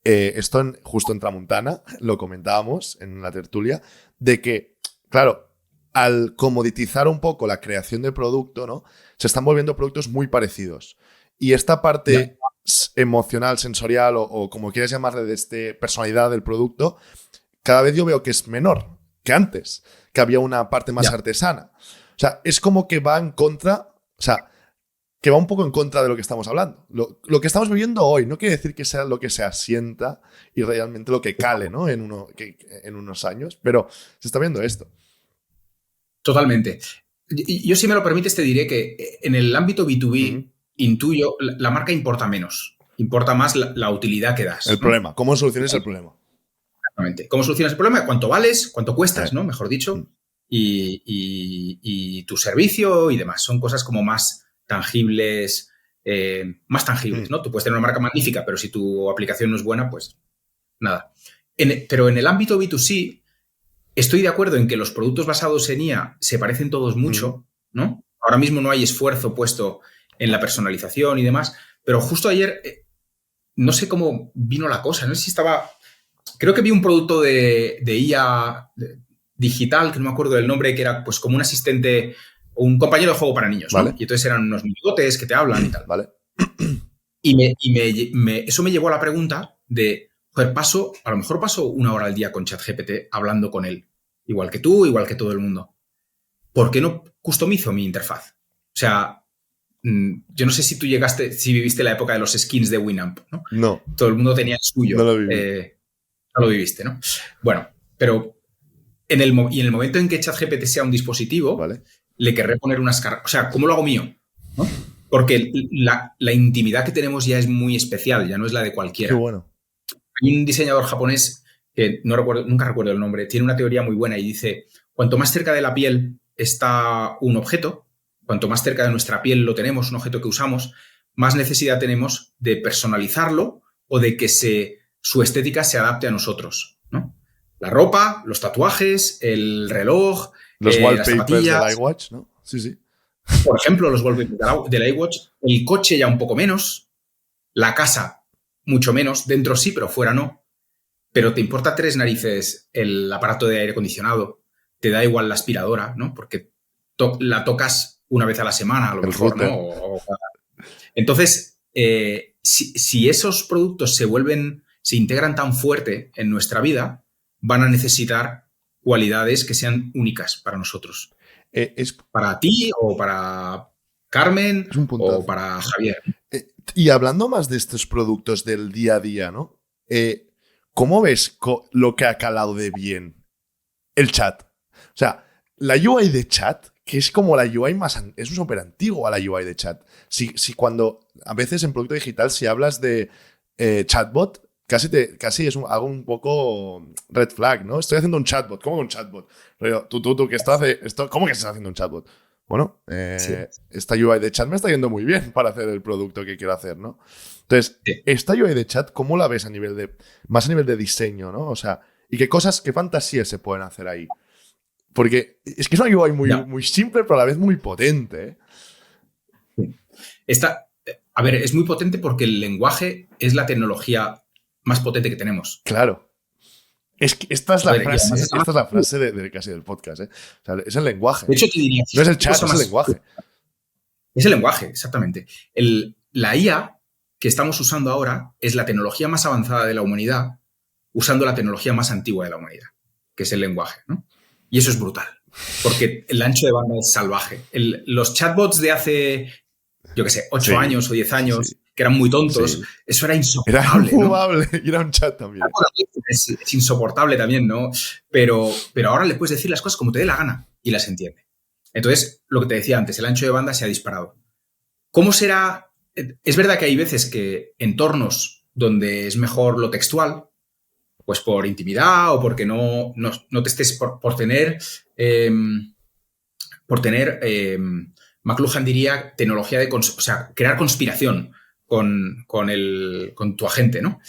esto justo en Tramuntana, lo comentábamos en la tertulia, de que, claro, al comoditizar un poco la creación de producto, ¿no? Se están volviendo productos muy parecidos. Y esta parte emocional, sensorial o como quieras llamarle, de esta personalidad del producto, cada vez yo veo que es menor que antes, que había una parte más artesana. O sea, es como que va en contra, o sea, que va un poco en contra de lo que estamos hablando. Lo que estamos viviendo hoy no quiere decir que sea lo que se asienta y realmente lo que cale, ¿no? en unos años, pero se está viendo esto. Totalmente. Yo, si me lo permites, te diré que en el ámbito B2B, intuyo, la marca importa menos. Importa más la utilidad que das. El problema. ¿Cómo solucionas el problema? Exactamente. ¿Cómo solucionas el problema? ¿Cuánto vales? ¿Cuánto cuestas? ¿No? Mejor dicho. Y tu servicio y demás. Son cosas como más tangibles, ¿no? Tú puedes tener una marca magnífica, pero si tu aplicación no es buena, pues nada. Pero en el ámbito B2C, estoy de acuerdo en que los productos basados en IA se parecen todos mucho, ¿no? Ahora mismo no hay esfuerzo puesto en la personalización y demás, pero justo ayer, no sé cómo vino la cosa, no sé si estaba... Creo que vi un producto de IA digital, que no me acuerdo del nombre, que era pues como un asistente o un compañero de juego para niños, ¿no? Vale. Y entonces eran unos minigotes que te hablan y tal. Vale. Y eso me llevó a la pregunta de, joder, a lo mejor paso 1 hora al día con ChatGPT hablando con él, igual que tú, igual que todo el mundo. ¿Por qué no customizo mi interfaz? O sea, yo no sé si si viviste la época de los skins de Winamp, ¿no? No. Todo el mundo tenía el suyo. No lo viví. No lo viviste, ¿no? Bueno, pero en el momento en que ChatGPT sea un dispositivo, ¿vale? Le querré poner unas cargas. O sea, ¿cómo lo hago mío? ¿No? Porque la intimidad que tenemos ya es muy especial, ya no es la de cualquiera. Qué bueno. Hay un diseñador japonés que nunca recuerdo el nombre, tiene una teoría muy buena y dice, cuanto más cerca de la piel está un objeto, cuanto más cerca de nuestra piel lo tenemos, un objeto que usamos, más necesidad tenemos de personalizarlo o de que su estética se adapte a nosotros, ¿no? La ropa, los tatuajes, el reloj, los wallpapers las zapatillas, del iWatch, ¿no? Sí. Por ejemplo, los wallpapers del iWatch, el coche ya un poco menos, la casa mucho menos, dentro sí, pero fuera no. Pero te importa 3 narices el aparato de aire acondicionado, te da igual la aspiradora, ¿no? Porque la tocas una vez a la semana, a lo mejor, ¿no? Entonces, si esos productos se integran tan fuerte en nuestra vida, van a necesitar cualidades que sean únicas para nosotros. Para ti o para Carmen o para Javier. Y hablando más de estos productos del día a día, ¿no? ¿Cómo ves lo que ha calado de bien el chat? O sea, la UI de chat, que es como la UI es súper antigua la UI de chat. Si cuando a veces en producto digital, si hablas de chatbot, casi es algo un poco red flag, ¿no? Estoy haciendo un chatbot. ¿Cómo un chatbot? Pero tú, ¿qué estás haciendo? ¿Cómo que estás haciendo un chatbot? Bueno, sí. Esta UI de chat me está yendo muy bien para hacer el producto que quiero hacer, ¿no? Entonces, sí. Esta UI de chat, ¿cómo la ves más a nivel de diseño, ¿no? O sea, ¿y qué fantasías se pueden hacer ahí? Porque es que es una UI muy simple, pero a la vez muy potente, ¿eh? A ver, es muy potente porque el lenguaje es la tecnología más potente que tenemos. Claro. Es que esta es la frase de casi del podcast, ¿eh? O sea, es el lenguaje. De hecho, te diría, no es el chat, es el lenguaje. Es el lenguaje, exactamente. La IA que estamos usando ahora es la tecnología más avanzada de la humanidad usando la tecnología más antigua de la humanidad, que es el lenguaje, ¿no? Y eso es brutal, porque el ancho de banda es salvaje. Los chatbots de hace, yo qué sé, 8 años o 10 años, que eran muy tontos, eso era insoportable. Era infumable, ¿no? Y era un chat también. Es insoportable también, ¿no? Pero ahora le puedes decir las cosas como te dé la gana y las entiende. Entonces, lo que te decía antes, el ancho de banda se ha disparado. ¿Cómo será? Es verdad que hay veces que entornos donde es mejor lo textual, pues por intimidad o porque no te estés por tener McLuhan diría tecnología o sea, crear conspiración con tu agente, ¿no?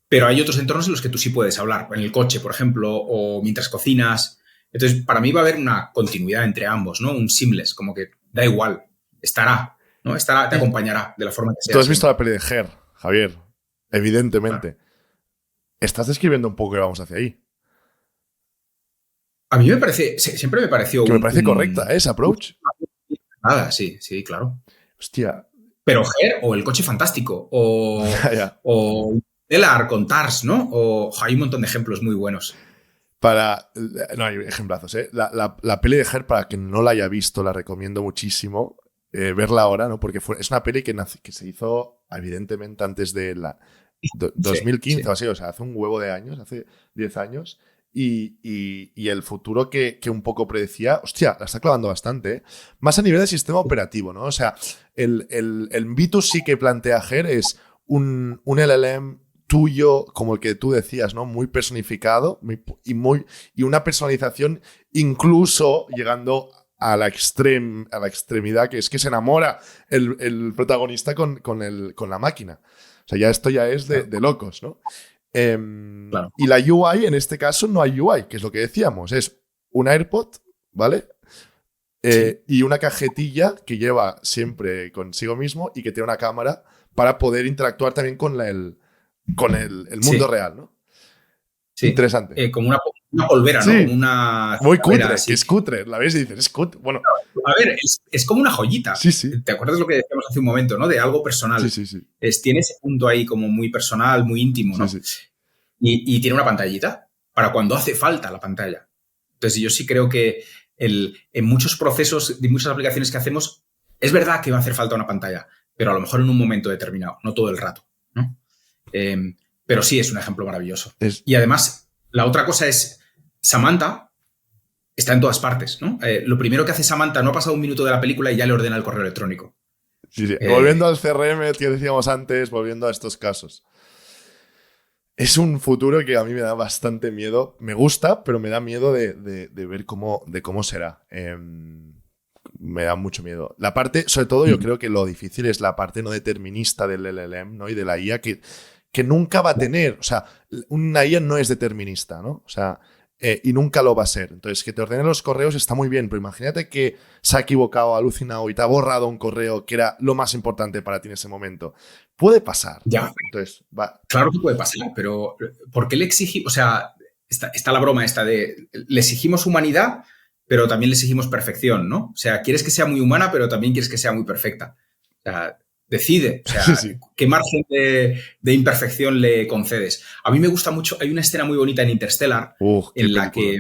Pero hay otros entornos en los que tú sí puedes hablar, en el coche, por ejemplo, o mientras cocinas. Entonces, para mí va a haber una continuidad entre ambos, ¿no? Un seamless, como que da igual, estará, ¿no? Estará, te acompañará de la forma que sea. Tú has visto la peli de Her, Javier, evidentemente. Claro. Estás describiendo un poco que vamos hacia ahí. A mí siempre me pareció... Que me parece correcta, ese approach. Nada, sí, claro. Hostia. Pero Her, o El coche fantástico, o Stellar con Tars, ¿no? Hay un montón de ejemplos muy buenos. No hay ejemplazos, ¿eh? La peli de Her, para quien no la haya visto, la recomiendo muchísimo verla ahora, ¿no? Porque es una peli que se hizo, evidentemente, antes de 2015 o así, o sea, hace un huevo de años, hace 10 años. Y el futuro que un poco predecía, hostia, la está clavando bastante, ¿eh? Más a nivel de sistema operativo, ¿no? O sea, el B2C que plantea Her es un LLM tuyo, como el que tú decías, ¿no? Muy personificado y una personalización incluso llegando a la extremidad, que es que se enamora el protagonista con la máquina. O sea, esto ya es de locos, ¿no? Claro. Y la UI, en este caso, no hay UI, que es lo que decíamos. Es un AirPod, ¿vale? Y una cajetilla que lleva siempre consigo mismo y que tiene una cámara para poder interactuar también con el mundo real, ¿no? Sí. Interesante. Como una polvera, ¿no? Como una... Muy cutre, que es cutre. La ves y dices, es cutre. Bueno. A ver, es como una joyita. Sí. ¿Te acuerdas lo que decíamos hace un momento, ¿no? De algo personal. Sí. Tiene ese punto ahí como muy personal, muy íntimo, ¿no? Sí. Y tiene una pantallita para cuando hace falta la pantalla. Entonces, yo sí creo que en muchos procesos, de muchas aplicaciones que hacemos, Es verdad que va a hacer falta una pantalla, pero a lo mejor en un momento determinado, no todo el rato, ¿no? Pero sí es un ejemplo maravilloso. Y además, la otra cosa es, Samantha está en todas partes, ¿no? Lo primero que hace Samantha, no ha pasado un minuto de la película y ya le ordena el correo electrónico. Sí. Volviendo al CRM que decíamos antes, volviendo a estos casos. Es un futuro que a mí me da bastante miedo. Me gusta, pero me da miedo de ver cómo será. Me da mucho miedo. La parte, sobre todo, yo creo que lo difícil es la parte no determinista del LLM, ¿no? Y de la IA que nunca va a tener. O sea, una IA no es determinista, ¿no? O sea, y nunca lo va a ser. Entonces, que te ordenen los correos está muy bien, pero imagínate que se ha equivocado, ha alucinado y te ha borrado un correo que era lo más importante para ti en ese momento. Puede pasar. Ya. Entonces, claro que puede pasar, pero ¿por qué le exigimos? O sea, está la broma esta de le exigimos humanidad, pero también le exigimos perfección, ¿no? O sea, quieres que sea muy humana, pero también quieres que sea muy perfecta. O sea, decide, o sea, sí. ¿Qué margen de imperfección le concedes? A mí me gusta mucho, hay una escena muy bonita en Interstellar en la que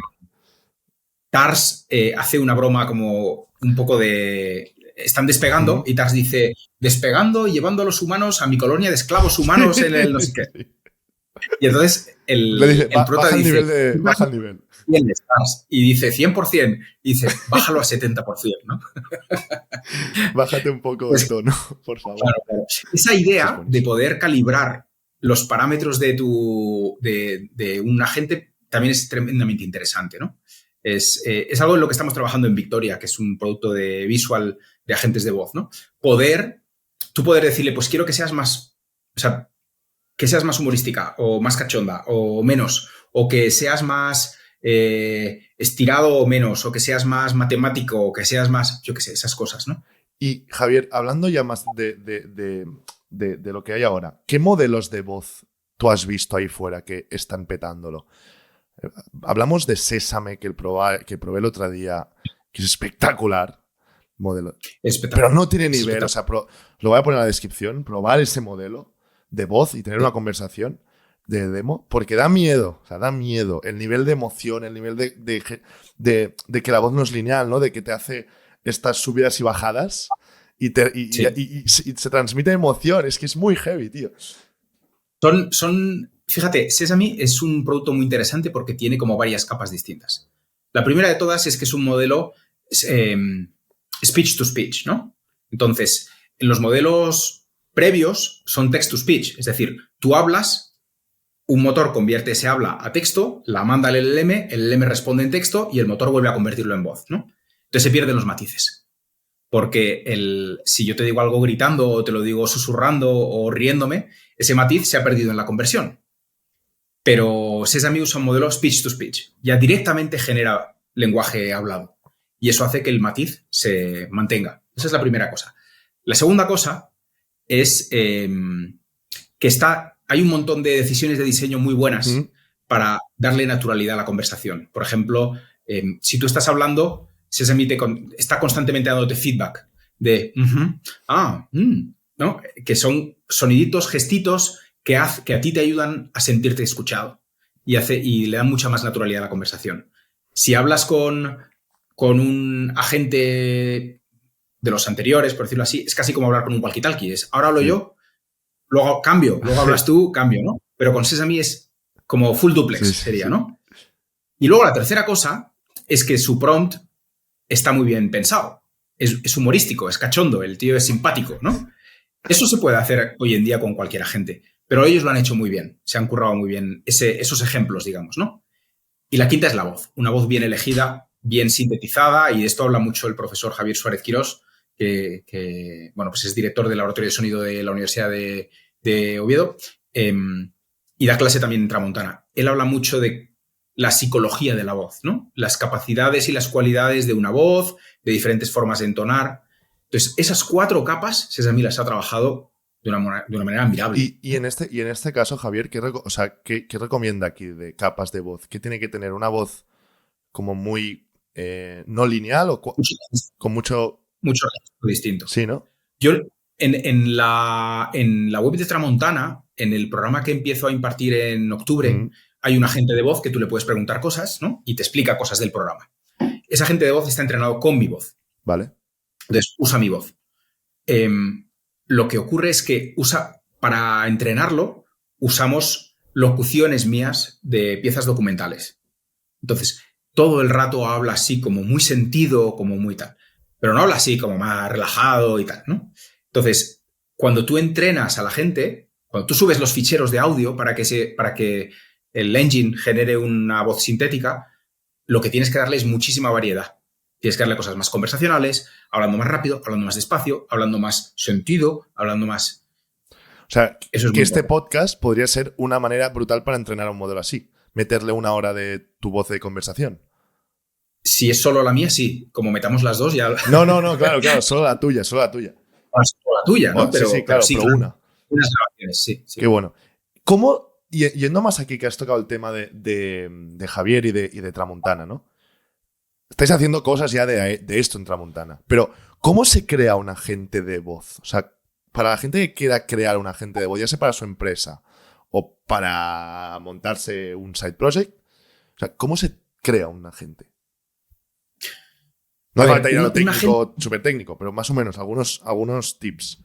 TARS hace una broma como un poco de... Están despegando y TARS dice, despegando y llevando a los humanos a mi colonia de esclavos humanos en el no sé qué. Y entonces el prota dice... Baja el nivel. Y dice 100%, y dice, bájalo a 70%, ¿no? Bájate un poco el tono, por favor. Claro. Esa idea de poder calibrar los parámetros de un agente también es tremendamente interesante, ¿no? Es algo en lo que estamos trabajando en Victoria, que es un producto de visual de agentes de voz, ¿no? Tú poder decirle, pues quiero que seas más, o sea, que seas más humorística o más cachonda o menos, o que seas más estirado o menos, o que seas más matemático, o que seas más, yo qué sé, esas cosas, ¿no? Y Javier, hablando ya más de lo que hay ahora, ¿qué modelos de voz tú has visto ahí fuera que están petándolo? Hablamos de Sésame, que probé el otro día, que es espectacular. Modelo. Pero no tiene nivel. O sea, lo voy a poner en la descripción. Probar ese modelo de voz y tener una conversación de demo, porque da miedo. O sea, da miedo. El nivel de emoción, el nivel de que la voz no es lineal, ¿no? De que te hace estas subidas y bajadas y se transmite emoción. Es que es muy heavy, tío. Fíjate, Sesame es un producto muy interesante porque tiene como varias capas distintas. La primera de todas es que es un modelo speech to speech, ¿no? Entonces, en los modelos previos son text to speech, es decir, tú hablas, un motor convierte ese habla a texto, la manda al LLM, el LLM responde en texto y el motor vuelve a convertirlo en voz, ¿no? Entonces se pierden los matices. Porque si yo te digo algo gritando o te lo digo susurrando o riéndome, ese matiz se ha perdido en la conversión. Pero Sesame usa un modelo speech to speech. Ya directamente genera lenguaje hablado. Y eso hace que el matiz se mantenga. Esa es la primera cosa. La segunda cosa es que hay un montón de decisiones de diseño muy buenas para darle naturalidad a la conversación. Por ejemplo, si tú estás hablando, Sesame está constantemente dándote feedback de ¿no? Que son soniditos, gestitos que a ti te ayudan a sentirte escuchado y le dan mucha más naturalidad a la conversación. Si hablas con un agente de los anteriores, por decirlo así, es casi como hablar con un walkie-talkie. Ahora hablo yo, luego cambio, luego hablas tú, cambio, ¿no? Pero con Sesame es como full duplex, sería, ¿no? Y luego la tercera cosa es que su prompt está muy bien pensado. Es humorístico, es cachondo, el tío es simpático, ¿no? Eso se puede hacer hoy en día con cualquier agente, pero ellos lo han hecho muy bien, se han currado muy bien esos ejemplos, digamos, ¿no? Y la quinta es la voz, una voz bien elegida, bien sintetizada, y de esto habla mucho el profesor Javier Suárez Quirós, que bueno, pues es director del Laboratorio de Sonido de la Universidad de Oviedo, y da clase también en Tramontana. Él habla mucho de la psicología de la voz, ¿no? Las capacidades y las cualidades de una voz, de diferentes formas de entonar. Entonces, esas 4 capas, Sesame las ha trabajado de una manera admirable. Y en este caso, Javier, ¿qué recomienda aquí de capas de voz? ¿Qué tiene que tener? ¿Una voz como muy no lineal o con mucho distinto? Sí, ¿no? Yo, en la web de Tramontana, en el programa que empiezo a impartir en octubre, hay un agente de voz que tú le puedes preguntar cosas, ¿no? Y te explica cosas del programa. Ese agente de voz está entrenado con mi voz. Vale. Entonces, usa mi voz. lo que ocurre es que para entrenarlo usamos locuciones mías de piezas documentales. Entonces, todo el rato habla así como muy sentido, como muy tal, pero no habla así como más relajado y tal, ¿no? Entonces, cuando tú entrenas a la gente, cuando tú subes los ficheros de audio para que el engine genere una voz sintética, lo que tienes que darle es muchísima variedad. Tienes que darle cosas más conversacionales, hablando más rápido, hablando más despacio, hablando más sentido, hablando más... O sea, Eso es que muy este bueno. podcast podría ser una manera brutal para entrenar a un modelo así. Meterle 1 hora de tu voz de conversación. Si es solo la mía, sí. Como metamos las dos, ya... No, claro, solo la tuya, solo la tuya. Solo la tuya, ¿no? Sí, Pero claro, sí, pero claro. una. Unas grabaciones, sí. Qué bueno. ¿Cómo, yendo más aquí que has tocado el tema de Javier y de Tramontana, ¿no? Estáis haciendo cosas ya de esto en Tramontana, pero ¿cómo se crea un agente de voz? O sea, para la gente que quiera crear un agente de voz, ya sea para su empresa o para montarse un side project, o sea, ¿cómo se crea un agente? No hace falta ir a lo técnico, súper técnico, pero más o menos algunos tips.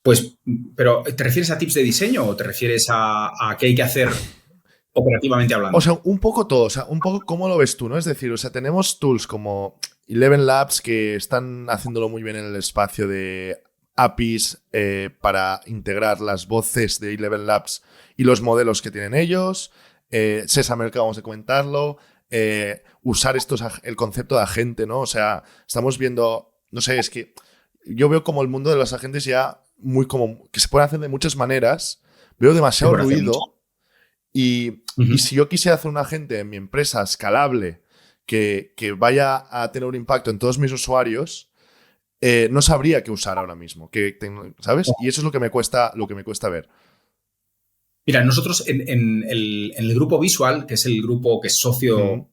Pues, pero ¿te refieres a tips de diseño o te refieres a qué hay que hacer operativamente hablando? O sea, un poco todo, o sea, un poco cómo lo ves tú, ¿no? Es decir, o sea, tenemos tools como Eleven Labs que están haciéndolo muy bien en el espacio de APIs para integrar las voces de Eleven Labs y los modelos que tienen ellos. Sesame, que vamos a comentarlo. Usar el concepto de agente, ¿no? O sea, estamos viendo, no sé, es que yo veo como el mundo de los agentes ya muy como que se puede hacer de muchas maneras. Veo demasiado ruido y si yo quisiera hacer un agente en mi empresa escalable que vaya a tener un impacto en todos mis usuarios, no sabría qué usar ahora mismo, ¿sabes? Y eso es lo que me cuesta ver. Mira, nosotros en el grupo Visual, que es el grupo que es socio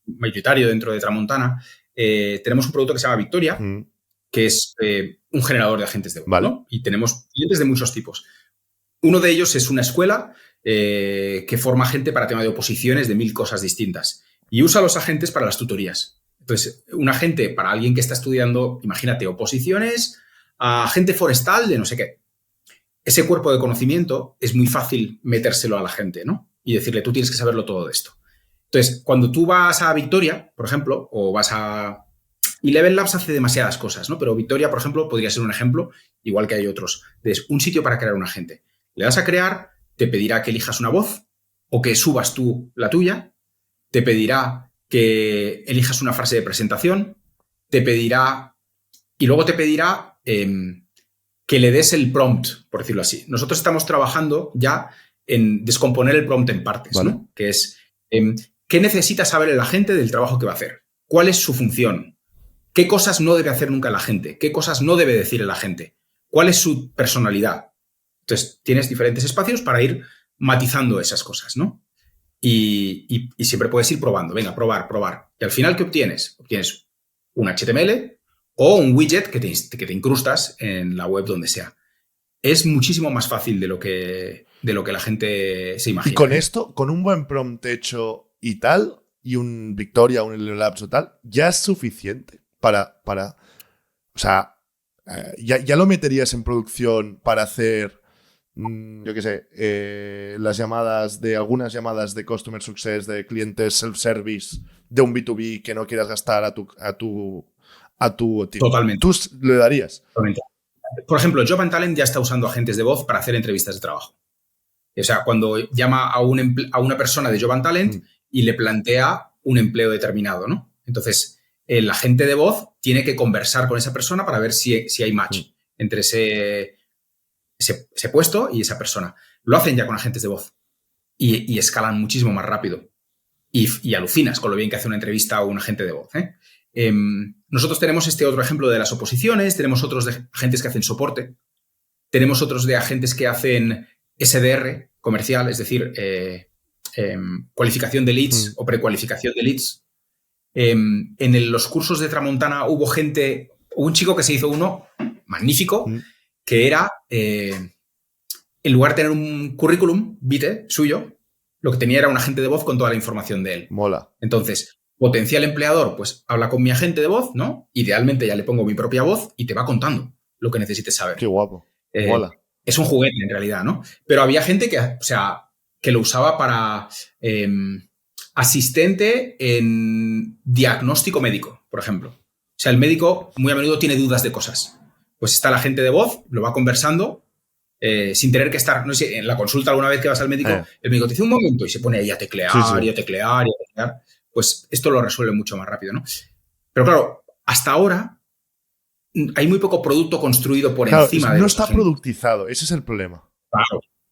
mayoritario dentro de Tramontana, tenemos un producto que se llama Victoria, que es un generador de agentes de voz, ¿vale? ¿no? Y tenemos clientes de muchos tipos. Uno de ellos es una escuela que forma gente para tema de oposiciones de 1000 cosas distintas y usa los agentes para las tutorías. Entonces, un agente para alguien que está estudiando, imagínate, oposiciones a agente forestal de no sé qué. Ese cuerpo de conocimiento es muy fácil metérselo a la gente, ¿no? Y decirle, tú tienes que saberlo todo de esto. Entonces, cuando tú vas a Victoria, por ejemplo, o vas a... Eleven Labs hace demasiadas cosas, ¿no? Pero Victoria, por ejemplo, podría ser un ejemplo, igual que hay otros. Es un sitio para crear un agente. Le das a crear, te pedirá que elijas una voz o que subas tú la tuya, te pedirá que elijas una frase de presentación, te pedirá... Y luego te pedirá... que le des el prompt, por decirlo así. Nosotros estamos trabajando ya en descomponer el prompt en partes, ¿vale? ¿No? Que es, ¿qué necesita saber el agente del trabajo que va a hacer? ¿Cuál es su función? ¿Qué cosas no debe hacer nunca el agente? ¿Qué cosas no debe decir el agente? ¿Cuál es su personalidad? Entonces, tienes diferentes espacios para ir matizando esas cosas, ¿no? Y siempre puedes ir probando. Venga, probar. Y al final, ¿qué obtienes? Obtienes un HTML o un widget que te incrustas en la web donde sea. Es muchísimo más fácil de lo que la gente se imagina. Y con esto, con un buen prompt hecho y tal, y un Victoria, un Eleven Labs o tal, ya es suficiente para o sea, ya lo meterías en producción para hacer, yo qué sé, algunas llamadas de Customer Success, de clientes self-service, de un B2B que no quieras gastar a tu Totalmente. ¿Tú le darías? Totalmente. Por ejemplo, Job and Talent ya está usando agentes de voz para hacer entrevistas de trabajo. O sea, cuando llama a una persona de Job and Talent y le plantea un empleo determinado, ¿no? Entonces, el agente de voz tiene que conversar con esa persona para ver si hay match entre ese puesto y esa persona. Lo hacen ya con agentes de voz y escalan muchísimo más rápido. Y alucinas con lo bien que hace una entrevista a un agente de voz, ¿eh? Nosotros tenemos este otro ejemplo de las oposiciones, tenemos otros de agentes que hacen soporte, tenemos otros de agentes que hacen SDR comercial, es decir, cualificación de leads o precualificación de leads. En los cursos de Tramontana hubo un chico que se hizo uno magnífico, que era, en lugar de tener un currículum vitae suyo, lo que tenía era un agente de voz con toda la información de él. Mola. Entonces, Potencial empleador, pues habla con mi agente de voz, ¿no? Idealmente ya le pongo mi propia voz y te va contando lo que necesites saber. Qué guapo. Eh, Mola. es un juguete en realidad, ¿no? Pero había gente que, o sea, que lo usaba para asistente en diagnóstico médico, por ejemplo. O sea, el médico muy a menudo tiene dudas de cosas. Pues está la gente de voz, lo va conversando sin tener que estar, no sé, en la consulta alguna vez que vas al médico, el médico te dice un momento y se pone ahí a teclear, y a teclear, y a teclear. Pues esto lo resuelve mucho más rápido, ¿no? Pero claro, hasta ahora hay muy poco producto construido por encima de no los está agentes. productizado, ese es el problema.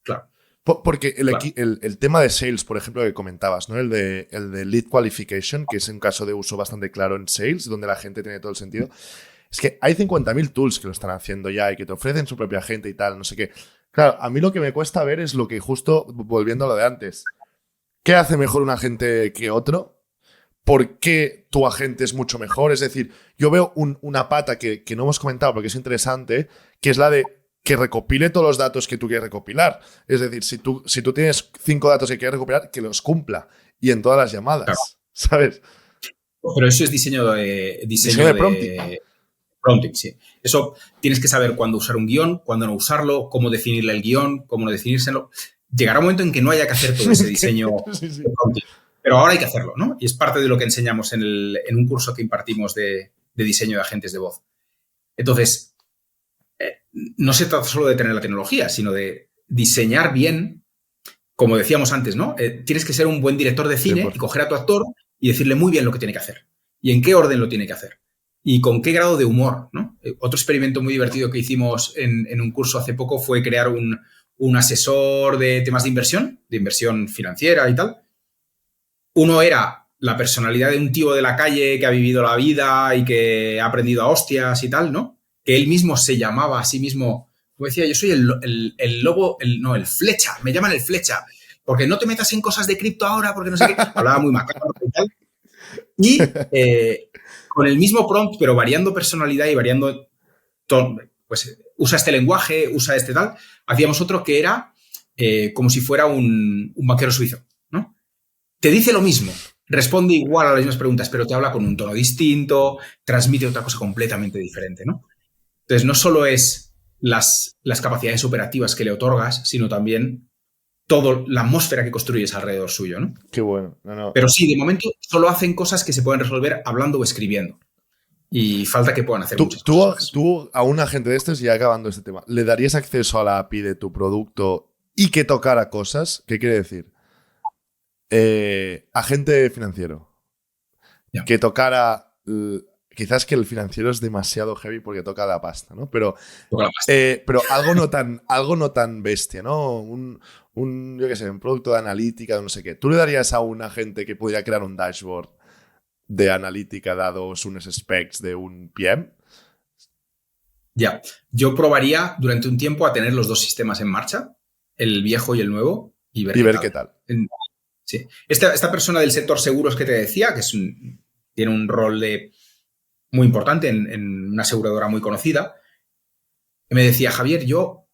Claro. Porque el tema de sales, por ejemplo, que comentabas, ¿no? El de lead qualification, que es un caso de uso bastante claro en sales, donde la gente tiene todo el sentido. Es que hay 50.000 tools que lo están haciendo ya y que te ofrecen su propia gente y tal, no sé qué. Claro, a mí lo que me cuesta ver es lo que justo, volviendo a lo de antes, ¿qué hace mejor un agente que otro? ¿Por qué tu agente es mucho mejor? Es decir, yo veo una pata que no hemos comentado porque es interesante, que es la de que recopile todos los datos que tú quieres recopilar. Es decir, si tú tienes 5 datos que quieres recopilar, que los cumpla. Y en todas las llamadas, claro. ¿Sabes? Pero eso es diseño de prompting. Prompting, sí. Eso tienes que saber cuándo usar un guión, cuándo no usarlo, cómo definirle el guión, cómo no definírselo. Llegará un momento en que no haya que hacer todo ese diseño de prompting. Pero ahora hay que hacerlo, ¿no? Y es parte de lo que enseñamos en un curso que impartimos de diseño de agentes de voz. Entonces, no se trata solo de tener la tecnología, sino de diseñar bien, como decíamos antes, ¿no? Tienes que ser un buen director de cine 100%. Y coger a tu actor y decirle muy bien lo que tiene que hacer y en qué orden lo tiene que hacer y con qué grado de humor, ¿no? Otro experimento muy divertido que hicimos en un curso hace poco fue crear un asesor de temas de inversión financiera y tal. Uno era la personalidad de un tío de la calle que ha vivido la vida y que ha aprendido a hostias y tal, ¿no? Que él mismo se llamaba a sí mismo, como decía, yo soy el lobo, el flecha, me llaman el flecha, porque no te metas en cosas de cripto ahora, porque no sé qué. Hablaba muy macabro y tal. Y con el mismo prompt, pero variando personalidad y variando tono, pues usa este lenguaje, usa este tal. Hacíamos otro que era como si fuera un vaquero suizo, ¿no? Te dice lo mismo, responde igual a las mismas preguntas, pero te habla con un tono distinto, transmite otra cosa completamente diferente, ¿no? Entonces, no solo es las capacidades operativas que le otorgas, sino también toda la atmósfera que construyes alrededor suyo, ¿no? Qué bueno. No. Pero sí, de momento solo hacen cosas que se pueden resolver hablando o escribiendo. Y falta que puedan hacer muchas cosas. Tú, a un agente de estos, y acabando este tema, ¿le darías acceso a la API de tu producto y que tocara cosas? ¿Qué quiere decir? Agente financiero. Yeah. Que tocara... quizás que el financiero es demasiado heavy porque toca la pasta, ¿no? Pero algo no tan bestia, ¿no? Yo qué sé, un producto de analítica, no sé qué. ¿Tú le darías a un agente que pudiera crear un dashboard de analítica dados unos specs de un PM? Ya. Yo probaría durante un tiempo a tener los dos sistemas en marcha, el viejo y el nuevo, y ver qué tal. Sí. Esta persona del sector seguros que te decía, que tiene un rol muy importante en una aseguradora muy conocida, me decía, Javier,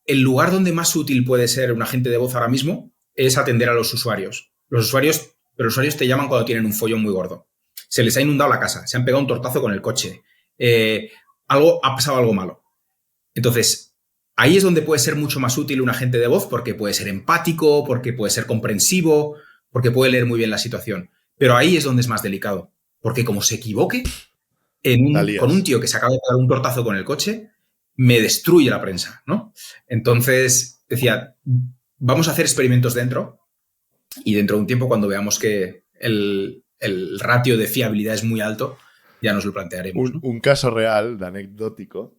el lugar donde más útil puede ser un agente de voz ahora mismo es atender a los usuarios. Pero los usuarios te llaman cuando tienen un follón muy gordo. Se les ha inundado la casa, se han pegado un tortazo con el coche, ha pasado algo malo. Entonces, ahí es donde puede ser mucho más útil un agente de voz porque puede ser empático, porque puede ser comprensivo, porque puede leer muy bien la situación. Pero ahí es donde es más delicado, porque como se equivoque con un tío que se acaba de dar un tortazo con el coche, me destruye la prensa, ¿no? Entonces, decía, vamos a hacer experimentos dentro y dentro de un tiempo, cuando veamos que el ratio de fiabilidad es muy alto, ya nos lo plantearemos, ¿no? Un caso real, anecdótico,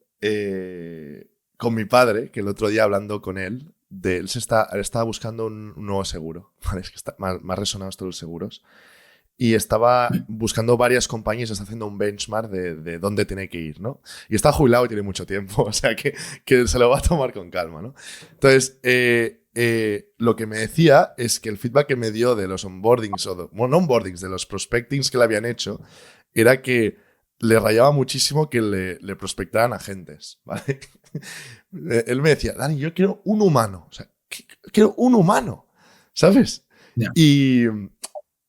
con mi padre, que el otro día hablando con él, él estaba buscando un nuevo seguro, ¿vale? Es que más resonados todos los seguros. Y estaba buscando varias compañías, está haciendo un benchmark de dónde tiene que ir, ¿no? Y está jubilado y tiene mucho tiempo, o sea que se lo va a tomar con calma, ¿no? Entonces, lo que me decía es que el feedback que me dio de los onboardings, no onboardings, de los prospectings que le habían hecho, era que le rayaba muchísimo que le prospectaran agentes, ¿vale? Él me decía, Dani, yo quiero un humano, o sea, quiero un humano, ¿sabes? Yeah.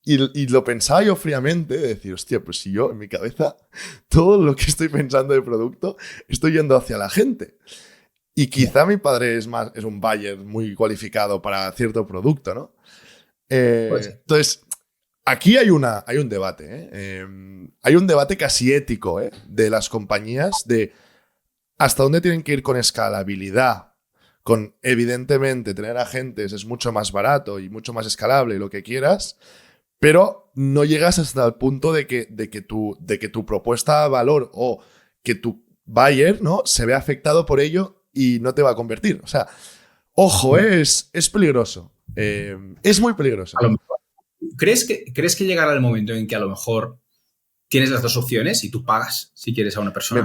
Y lo pensaba yo fríamente, de decir, hostia, pues si yo en mi cabeza todo lo que estoy pensando de producto estoy yendo hacia la gente. Y quizá mi padre es un buyer muy cualificado para cierto producto, ¿no? Entonces, aquí hay un debate, ¿eh? Hay un debate casi ético, ¿eh? De las compañías, de hasta dónde tienen que ir con escalabilidad. Con, evidentemente, tener agentes es mucho más barato y mucho más escalable y lo que quieras, pero no llegas hasta el punto de que tu propuesta de valor o que tu buyer, ¿no?, se vea afectado por ello y no te va a convertir. O sea, ojo, es peligroso. Es muy peligroso. A lo mejor, ¿crees que llegará el momento en que a lo mejor tienes las dos opciones y tú pagas si quieres a una persona?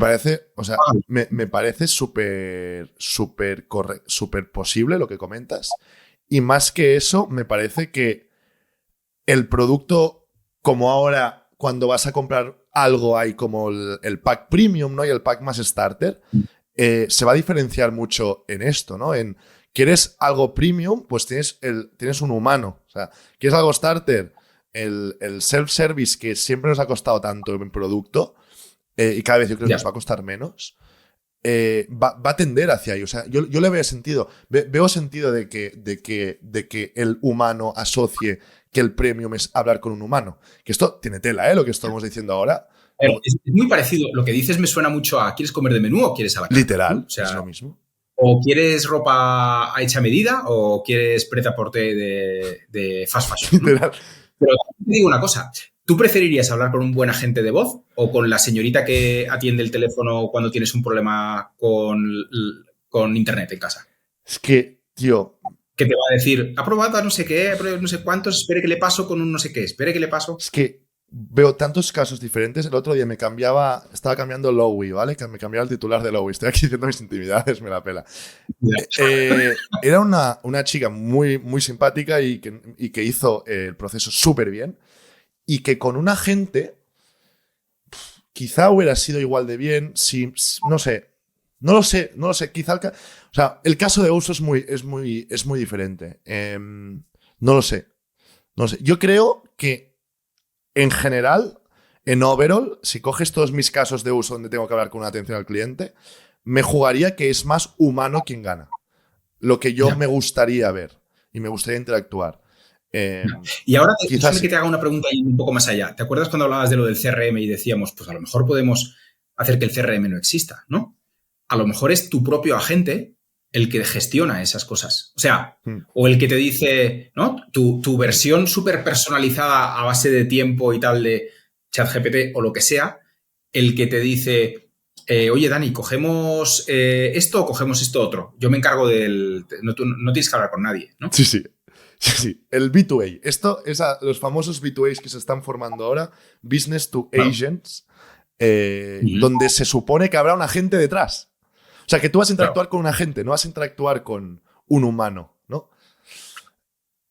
Me parece súper posible lo que comentas. Y más que eso, me parece que el producto, como ahora, cuando vas a comprar algo, hay como el pack premium, ¿no?, y el pack más starter, se va a diferenciar mucho en esto, ¿no? En ¿quieres algo premium? Pues tienes un humano. O sea, ¿quieres algo starter? El self-service, que siempre nos ha costado tanto en producto, y cada vez yo creo que nos va a costar menos, va a tender hacia ahí. O sea, yo le veo sentido. Veo sentido de que el humano asocie que el premium es hablar con un humano. Que esto tiene tela, lo que estamos diciendo ahora. Es muy parecido. Lo que dices me suena mucho a ¿quieres comer de menú o quieres a la carta? Literal, ¿no? O sea, es lo mismo. O quieres ropa a hecha medida o quieres prêt-à-porter de fast fashion, ¿no? Literal. Pero te digo una cosa. ¿Tú preferirías hablar con un buen agente de voz o con la señorita que atiende el teléfono cuando tienes un problema con internet en casa? Es que, tío... Que te va a decir, ha probado no sé qué, no sé cuántos, espere que le paso con un no sé qué, espere que le paso. Es que veo tantos casos diferentes. El otro día estaba cambiando Lowy, ¿vale? Que me cambiaba el titular de Lowy. Estoy aquí diciendo mis intimidades, me la pela. Era una chica muy, muy simpática y que hizo el proceso súper bien. Y que con un agente quizá hubiera sido igual de bien si, no lo sé, quizá o sea, el caso de uso es muy diferente. No lo sé. Yo creo que en general, en overall, si coges todos mis casos de uso donde tengo que hablar con una atención al cliente, me jugaría que es más humano quien gana. Lo que yo me gustaría ver y me gustaría interactuar. Y ahora quizás que te haga una pregunta un poco más allá. ¿Te acuerdas cuando hablabas de lo del CRM y decíamos, pues a lo mejor podemos hacer que el CRM no exista, ¿no? A lo mejor es tu propio agente el que gestiona esas cosas. O sea, o el que te dice, ¿no? Tu versión súper personalizada a base de tiempo y tal de ChatGPT o lo que sea, el que te dice, oye, Dani, ¿cogemos esto o cogemos esto otro? Yo me encargo del... tú no tienes que hablar con nadie, ¿no? Sí. El B2A. Esto es los famosos B2As que se están formando ahora, Business to Agents, donde se supone que habrá un agente detrás. O sea, que tú vas a interactuar con un agente, no vas a interactuar con un humano, ¿no?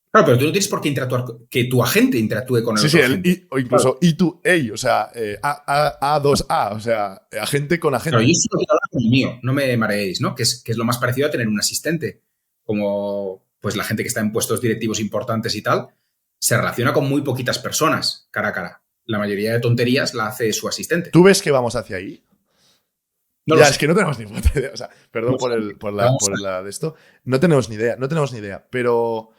Claro, pero tú no tienes por qué interactuar, que tu agente interactúe con el otro agente. O incluso E2A, o sea, A2A, o sea, agente con agente. Pero yo solo quiero hablar con el mío, no me mareéis, ¿no? Que es lo más parecido a tener un asistente. Como pues la gente que está en puestos directivos importantes y tal, se relaciona con muy poquitas personas, cara a cara. La mayoría de tonterías la hace su asistente. ¿Tú ves que vamos hacia ahí? No ya, es que no tenemos ni puta idea. O sea, perdón por la de esto. No tenemos ni idea. Pero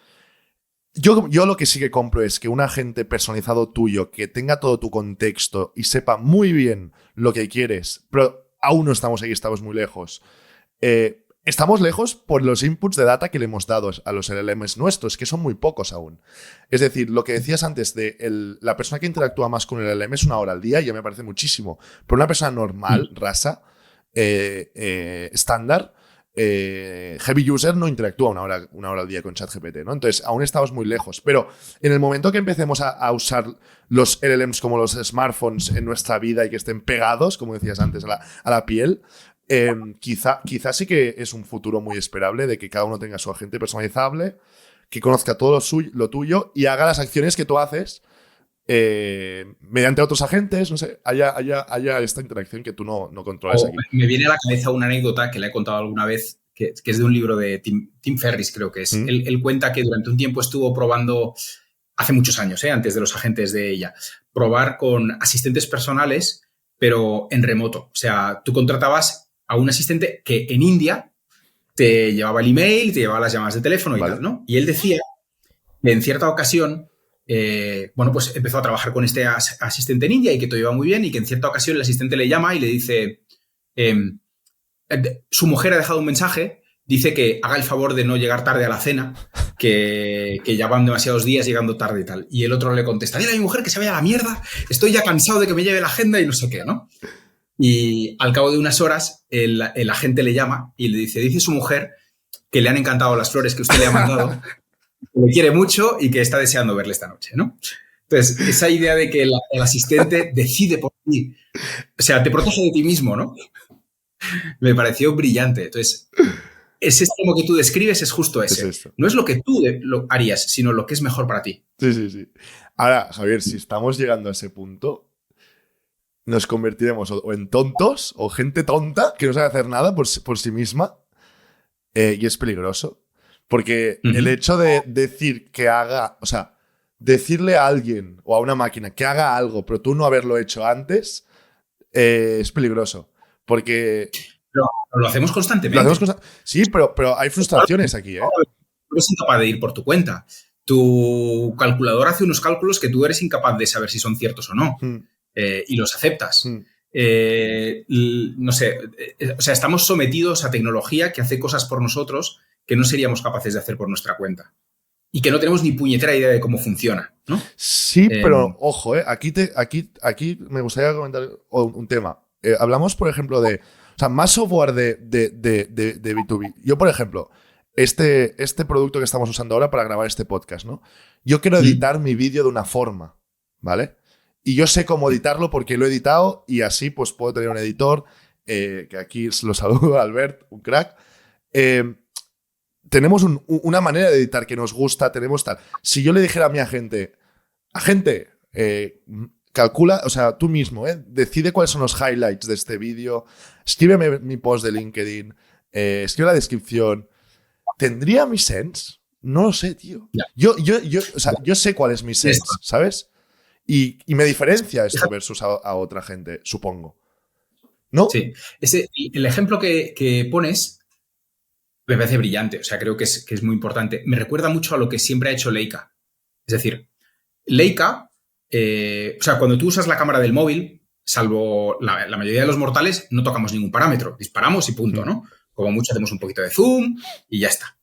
yo lo que sí que compro es que un agente personalizado tuyo, que tenga todo tu contexto y sepa muy bien lo que quieres, pero aún no estamos ahí, estamos muy lejos. Estamos lejos por los inputs de data que le hemos dado a los LLMs nuestros, que son muy pocos aún. Es decir, lo que decías antes de la persona que interactúa más con el LLM es 1 hora al día, y ya me parece muchísimo. Pero una persona normal, rasa, estándar, heavy user no interactúa una hora al día con ChatGPT, ¿no? Entonces, aún estamos muy lejos. Pero en el momento que empecemos a usar los LLMs como los smartphones en nuestra vida y que estén pegados, como decías antes, a la piel, quizá sí que es un futuro muy esperable de que cada uno tenga su agente personalizable, que conozca todo lo tuyo y haga las acciones que tú haces mediante otros agentes, no sé, haya esta interacción que tú no controlas aquí. Me viene a la cabeza una anécdota que le he contado alguna vez, que es de un libro de Tim Ferriss, creo que es. Él cuenta que durante un tiempo estuvo probando hace muchos años, antes de los agentes de ella, probar con asistentes personales, pero en remoto. O sea, tú contratabas a un asistente que en India te llevaba el email, te llevaba las llamadas de teléfono y tal, ¿no? Y él decía que en cierta ocasión, pues empezó a trabajar con este asistente en India y que todo iba muy bien, y que en cierta ocasión el asistente le llama y le dice, su mujer ha dejado un mensaje, dice que haga el favor de no llegar tarde a la cena, que ya van demasiados días llegando tarde y tal. Y el otro le contesta, dile a mi mujer que se vaya a la mierda, estoy ya cansado de que me lleve la agenda y no sé qué, ¿no? Y al cabo de unas horas, el agente le llama y le dice su mujer que le han encantado las flores que usted le ha mandado, que le quiere mucho y que está deseando verle esta noche, ¿no? Entonces, esa idea de que el asistente decide por ti, o sea, te protege de ti mismo, ¿no? Me pareció brillante. Entonces, ese extremo que tú describes es justo ese. No es lo que tú lo harías, sino lo que es mejor para ti. Sí. Ahora, Javier, si estamos llegando a ese punto, nos convertiremos o en tontos o gente tonta que no sabe hacer nada por sí misma, y es peligroso. Porque el hecho de decir que haga, o sea, decirle a alguien o a una máquina que haga algo, pero tú no haberlo hecho antes, es peligroso. Porque Pero lo hacemos constantemente. Sí, pero hay frustraciones aquí, ¿eh? Tú eres incapaz de ir por tu cuenta. Tu calculador hace unos cálculos que tú eres incapaz de saber si son ciertos o no. Y los aceptas. No sé, o sea, estamos sometidos a tecnología que hace cosas por nosotros que no seríamos capaces de hacer por nuestra cuenta. Y que no tenemos ni puñetera idea de cómo funciona, ¿no? Sí, pero ojo, aquí me gustaría comentar un tema. Hablamos, por ejemplo, de... O sea, más software de B2B. Yo, por ejemplo, este producto que estamos usando ahora para grabar este podcast, ¿no? Yo quiero editar mi vídeo de una forma, ¿vale? Y yo sé cómo editarlo porque lo he editado y así pues puedo tener un editor, que aquí lo saludo, Albert, un crack. Tenemos una manera de editar que nos gusta, tenemos tal. Si yo le dijera a mi agente, calcula, o sea, tú mismo, decide cuáles son los highlights de este vídeo, escríbeme mi post de LinkedIn, escribe la descripción. ¿Tendría mi sense? No lo sé, tío. Yeah. Yo sé cuál es mi sense, ¿sabes? Y me diferencia esto versus a otra gente, supongo. ¿No? Sí. El ejemplo que pones me parece brillante. O sea, creo que es muy importante. Me recuerda mucho a lo que siempre ha hecho Leica. Es decir, Leica, o sea, cuando tú usas la cámara del móvil, salvo la mayoría de los mortales, no tocamos ningún parámetro. Disparamos y punto, ¿no? Como mucho hacemos un poquito de zoom y ya está.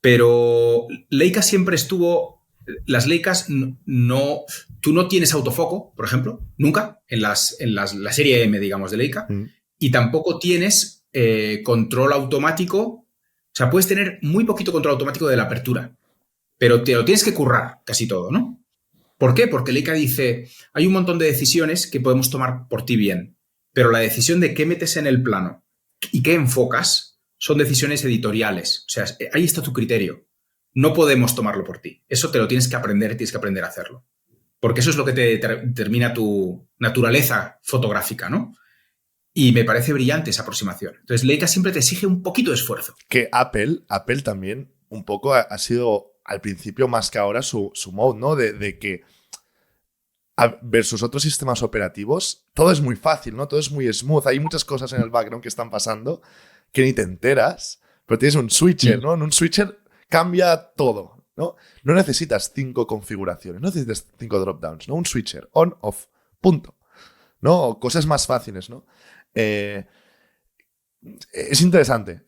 Pero Leica siempre estuvo... Las Leicas tú no tienes autofoco, por ejemplo, nunca, en la serie M, digamos, de Leica, y tampoco tienes control automático. O sea, puedes tener muy poquito control automático de la apertura, pero te lo tienes que currar casi todo, ¿no? ¿Por qué? Porque Leica dice, hay un montón de decisiones que podemos tomar por ti bien, pero la decisión de qué metes en el plano y qué enfocas son decisiones editoriales. O sea, ahí está tu criterio. No podemos tomarlo por ti. Eso te lo tienes que aprender a hacerlo. Porque eso es lo que te determina tu naturaleza fotográfica, ¿no? Y me parece brillante esa aproximación. Entonces, Leica siempre te exige un poquito de esfuerzo. Que Apple también un poco ha sido al principio más que ahora su mode, ¿no? De que versus otros sistemas operativos, todo es muy fácil, ¿no? Todo es muy smooth. Hay muchas cosas en el background que están pasando que ni te enteras, pero tienes un switcher, ¿no? En un switcher cambia todo, ¿no? No necesitas 5 configuraciones, no necesitas 5 dropdowns, ¿no? Un switcher, on, off, punto, ¿no? O cosas más fáciles, ¿no? Es interesante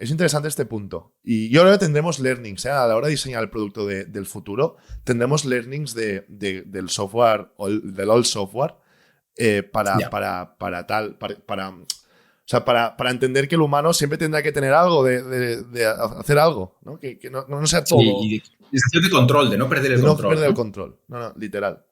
este punto. Y yo ahora tendremos learnings, a la hora de diseñar el producto del futuro, tendremos learnings del software, o del old software, para entender que el humano siempre tendrá que tener algo de hacer algo, ¿no? Que no sea todo. Sí, y de control, de no perder el control. No perder el control. No, literal.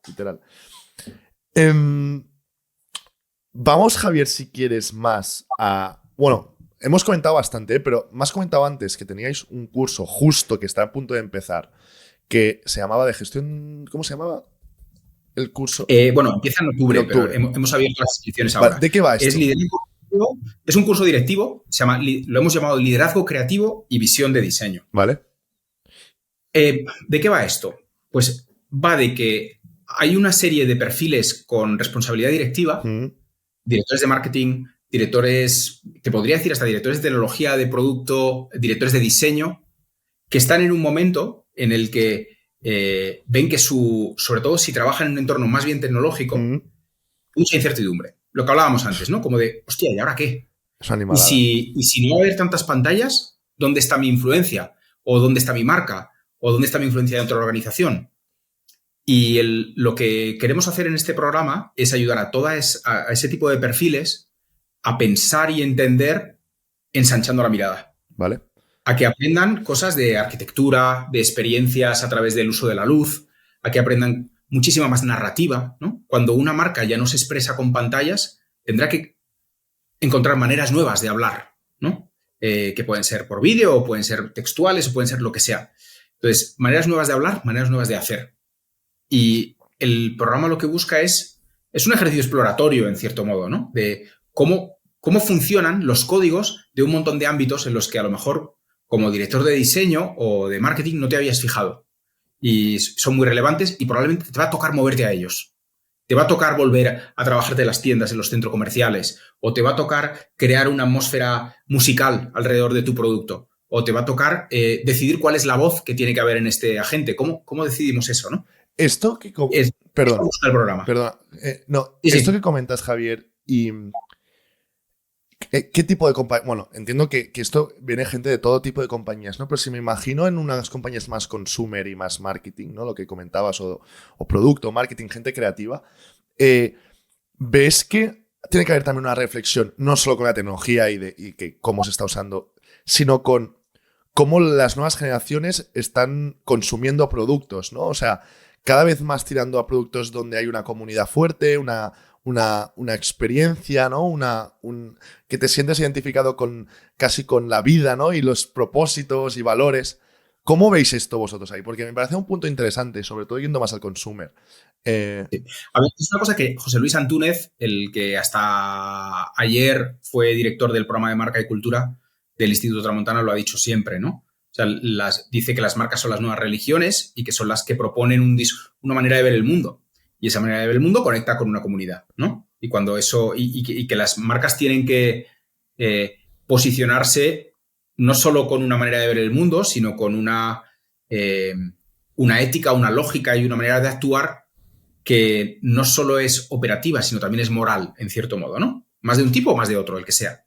Vamos, Javier, si quieres más a... Bueno, hemos comentado bastante, pero me has comentado antes que teníais un curso justo que está a punto de empezar, que se llamaba de gestión... ¿Cómo se llamaba el curso? Bueno, empieza en octubre. Pero hemos abierto las inscripciones ahora. ¿De qué va esto? Es un curso directivo, lo hemos llamado Liderazgo Creativo y Visión de Diseño. Vale. ¿De qué va esto? Pues va de que hay una serie de perfiles con responsabilidad directiva, directores de marketing, directores, te podría decir hasta directores de tecnología, de producto, directores de diseño, que están en un momento en el que ven que sobre todo si trabajan en un entorno más bien tecnológico, mucha incertidumbre. Lo que hablábamos antes, ¿no? Como de, hostia, ¿y ahora qué? Y si no va a haber tantas pantallas, ¿dónde está mi influencia? ¿O dónde está mi marca? ¿O dónde está mi influencia dentro de la organización? Y lo que queremos hacer en este programa es ayudar a ese tipo de perfiles a pensar y entender ensanchando la mirada. Vale. A que aprendan cosas de arquitectura, de experiencias a través del uso de la luz, a que aprendan muchísima más narrativa, ¿no? Cuando una marca ya no se expresa con pantallas, tendrá que encontrar maneras nuevas de hablar, ¿no? Que pueden ser por vídeo, o pueden ser textuales, o pueden ser lo que sea. Entonces, maneras nuevas de hablar, maneras nuevas de hacer. Y el programa lo que busca es un ejercicio exploratorio, en cierto modo, ¿no? De cómo funcionan los códigos de un montón de ámbitos en los que a lo mejor como director de diseño o de marketing no te habías fijado. Y son muy relevantes y probablemente te va a tocar moverte a ellos. Te va a tocar volver a trabajarte en las tiendas, en los centros comerciales, o te va a tocar crear una atmósfera musical alrededor de tu producto, o te va a tocar decidir cuál es la voz que tiene que haber en este agente. ¿Cómo decidimos eso, no? Esto que... Perdón. El programa. Perdona. Sí. Esto que comentas, Javier, y... ¿Qué tipo de compañía? Bueno, entiendo que esto viene gente de todo tipo de compañías, ¿no? Pero si me imagino en unas compañías más consumer y más marketing, ¿no? Lo que comentabas, o producto, marketing, gente creativa, ¿ves que tiene que haber también una reflexión, no solo con la tecnología y que cómo se está usando, sino con cómo las nuevas generaciones están consumiendo productos, ¿no? O sea, cada vez más tirando a productos donde hay una comunidad fuerte, una experiencia, ¿no? Que te sientes identificado casi con la vida, ¿no? Y los propósitos y valores. ¿Cómo veis esto vosotros ahí? Porque me parece un punto interesante, sobre todo yendo más al consumer. Sí. A ver, es una cosa que José Luis Antúnez, el que hasta ayer fue director del programa de marca y cultura del Instituto Tramontana, lo ha dicho siempre, ¿no? O sea, dice que las marcas son las nuevas religiones y que son las que proponen una manera de ver el mundo. Y esa manera de ver el mundo conecta con una comunidad, ¿no? Y cuando eso, y que las marcas tienen que posicionarse no solo con una manera de ver el mundo, sino con una ética, una lógica y una manera de actuar que no solo es operativa, sino también es moral, en cierto modo, ¿no? Más de un tipo o más de otro, el que sea.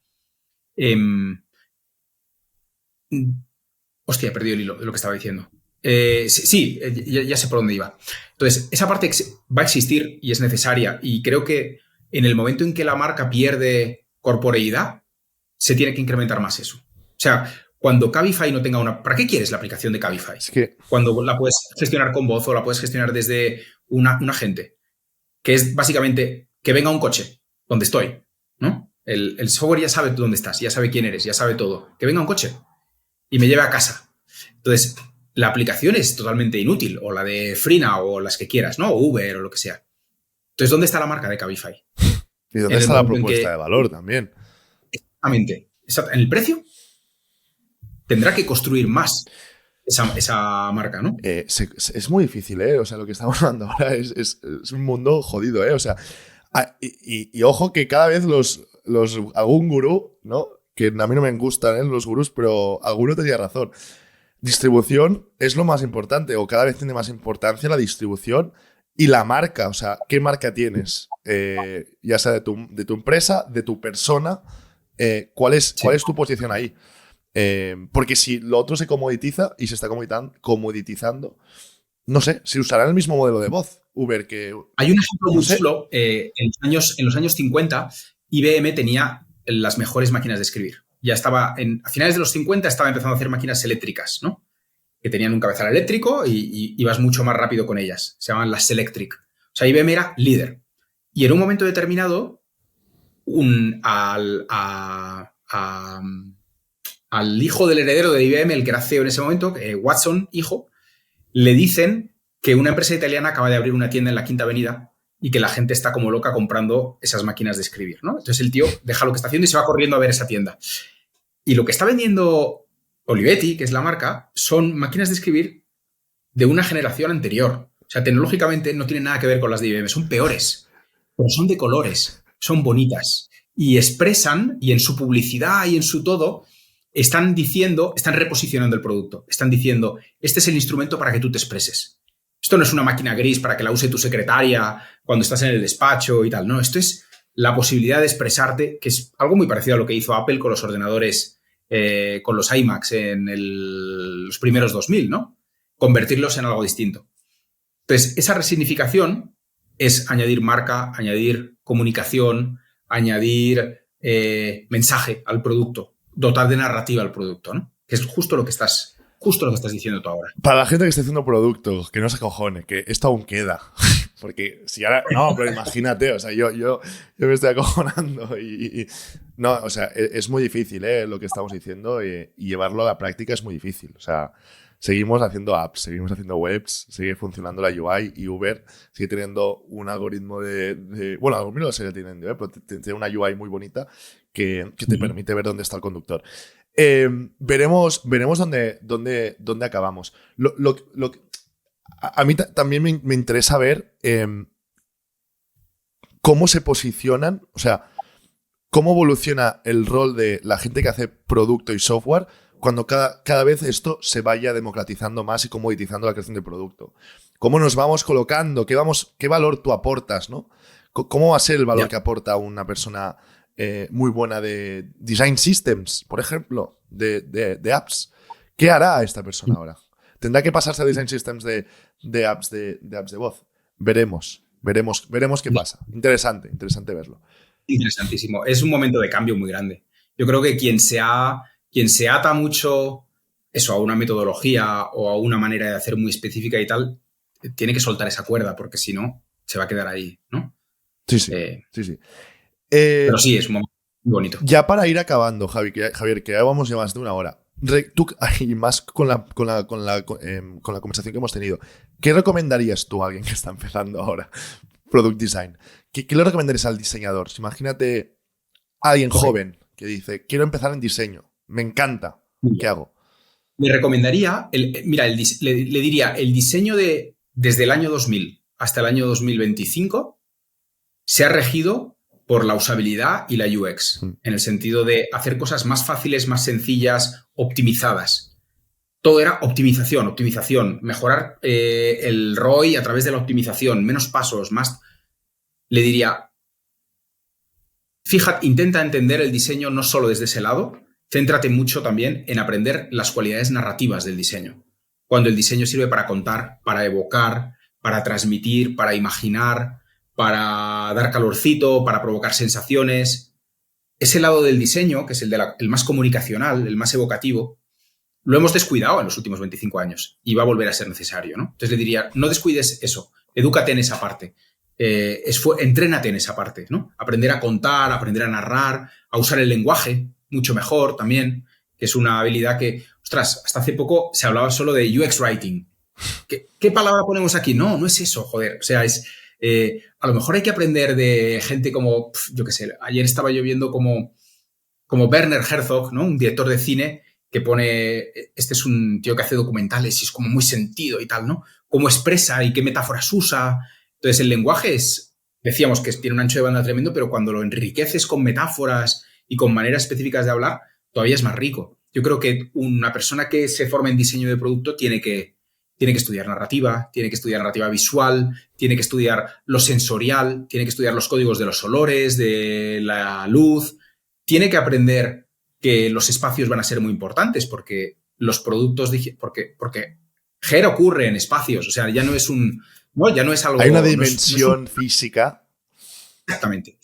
Hostia, he perdido el hilo de lo que estaba diciendo. Sí, ya sé por dónde iba. Entonces, esa parte va a existir y es necesaria. Y creo que en el momento en que la marca pierde corporeidad, se tiene que incrementar más eso. O sea, cuando Cabify no tenga una... ¿Para qué quieres la aplicación de Cabify? Es que... Cuando la puedes gestionar con voz o la puedes gestionar desde un agente, que es básicamente que venga un coche donde estoy, ¿no? El software ya sabe dónde estás, ya sabe quién eres, ya sabe todo. Que venga un coche y me lleve a casa. Entonces, la aplicación es totalmente inútil, o la de Frina, o las que quieras, ¿no? O Uber, o lo que sea. Entonces, ¿dónde está la marca de Cabify? ¿Y dónde está la propuesta de valor también? Exactamente. ¿En el precio? Tendrá que construir más esa marca, ¿no? Es muy difícil, ¿eh? O sea, lo que estamos hablando ahora es un mundo jodido, ¿eh? O sea, y ojo que cada vez algún gurú, ¿no? Que a mí no me gustan los gurús, pero alguno tenía razón. Distribución es lo más importante, o cada vez tiene más importancia la distribución y la marca. O sea, ¿qué marca tienes? Ya sea de tu empresa, de tu persona, ¿cuál es tu posición ahí? Porque si lo otro se comoditiza y se está comoditizando, no sé, si usarán el mismo modelo de voz, Uber, que... Hay un ejemplo muy chulo. En los años 50, IBM tenía las mejores máquinas de escribir. Ya estaba, a finales de los 50 estaba empezando a hacer máquinas eléctricas, ¿no? Que tenían un cabezal eléctrico y ibas mucho más rápido con ellas. Se llamaban las Selectric. O sea, IBM era líder. Y en un momento determinado, al hijo del heredero de IBM, el que era CEO en ese momento, Watson, hijo, le dicen que una empresa italiana acaba de abrir una tienda en la Quinta Avenida y que la gente está como loca comprando esas máquinas de escribir, ¿no? Entonces el tío deja lo que está haciendo y se va corriendo a ver esa tienda. Y lo que está vendiendo Olivetti, que es la marca, son máquinas de escribir de una generación anterior. sea, tecnológicamente no tienen nada que ver con las de IBM, son peores, pero son de colores, son bonitas y expresan, y en su publicidad y en su todo, están reposicionando el producto, están diciendo, este es el instrumento para que tú te expreses. Esto no es una máquina gris para que la use tu secretaria cuando estás en el despacho y tal, no, esto es la posibilidad de expresarte, que es algo muy parecido a lo que hizo Apple con los ordenadores, con los iMacs en los primeros 2000, ¿no? Convertirlos en algo distinto. Entonces, esa resignificación es añadir marca, añadir comunicación, añadir mensaje al producto, dotar de narrativa al producto, ¿no? Que es justo lo que estás diciendo tú ahora. Para la gente que está haciendo productos, que no se acojone, que esto aún queda. Porque si ahora... No, pero imagínate, o sea, yo me estoy acojonando no, o sea, es muy difícil, lo que estamos diciendo y llevarlo a la práctica es muy difícil. O sea, seguimos haciendo apps, seguimos haciendo webs, sigue funcionando la UI y Uber sigue teniendo un algoritmo bueno, algoritmo lo sigue teniendo, pero tiene una UI muy bonita que te permite ver dónde está el conductor. Veremos dónde acabamos. A mí también me interesa ver cómo se posicionan, o sea, cómo evoluciona el rol de la gente que hace producto y software cuando cada vez esto se vaya democratizando más y comoditizando la creación de producto. ¿Cómo nos vamos colocando? ¿Qué valor tú aportas, ¿no? ¿Cómo va a ser el valor que aporta una persona muy buena de design systems, por ejemplo, de apps? ¿Qué hará esta persona ahora? ¿Tendrá que pasarse a design systems de apps de voz? Veremos qué pasa. Interesante verlo. Interesantísimo. Es un momento de cambio muy grande. Yo creo que quien se ata mucho eso a una metodología o a una manera de hacer muy específica y tal, tiene que soltar esa cuerda, porque si no, se va a quedar ahí, ¿no? Sí. Pero sí, es un momento muy bonito. Ya para ir acabando, Javier, que ya vamos ya más de una hora. Tú, y más con la conversación que hemos tenido, ¿qué recomendarías tú a alguien que está empezando ahora Product Design? ¿Qué le recomendarías al diseñador? Imagínate a alguien joven que dice, quiero empezar en diseño, me encanta, ¿qué hago? Le recomendaría, le diría, el diseño desde el año 2000 hasta el año 2025 se ha regido por la usabilidad y la UX, en el sentido de hacer cosas más fáciles, más sencillas, optimizadas. Todo era optimización, mejorar el ROI a través de la optimización, menos pasos, más... Le diría, fíjate, intenta entender el diseño no solo desde ese lado, céntrate mucho también en aprender las cualidades narrativas del diseño. Cuando el diseño sirve para contar, para evocar, para transmitir, para imaginar, para dar calorcito, para provocar sensaciones. Ese lado del diseño, que es el más comunicacional, el más evocativo, lo hemos descuidado en los últimos 25 años y va a volver a ser necesario, ¿no? Entonces le diría, no descuides eso, edúcate en esa parte, entrénate en esa parte, ¿no? Aprender a contar, aprender a narrar, a usar el lenguaje mucho mejor también, que es una habilidad que, ostras, hasta hace poco se hablaba solo de UX Writing. ¿Qué palabra ponemos aquí? No es eso, joder, o sea, es... a lo mejor hay que aprender de gente como, yo qué sé, ayer estaba yo viendo como Werner Herzog, ¿no? Un director de cine que pone, este es un tío que hace documentales y es como muy sentido y tal, ¿no? Cómo expresa y qué metáforas usa. Entonces el lenguaje decíamos que tiene un ancho de banda tremendo, pero cuando lo enriqueces con metáforas y con maneras específicas de hablar, todavía es más rico. Yo creo que una persona que se forma en diseño de producto tiene que estudiar narrativa, tiene que estudiar narrativa visual, tiene que estudiar lo sensorial, tiene que estudiar los códigos de los olores, de la luz, tiene que aprender que los espacios van a ser muy importantes porque los productos, porque GER ocurre en espacios, o sea, ya no es algo... Hay una dimensión física. Exactamente.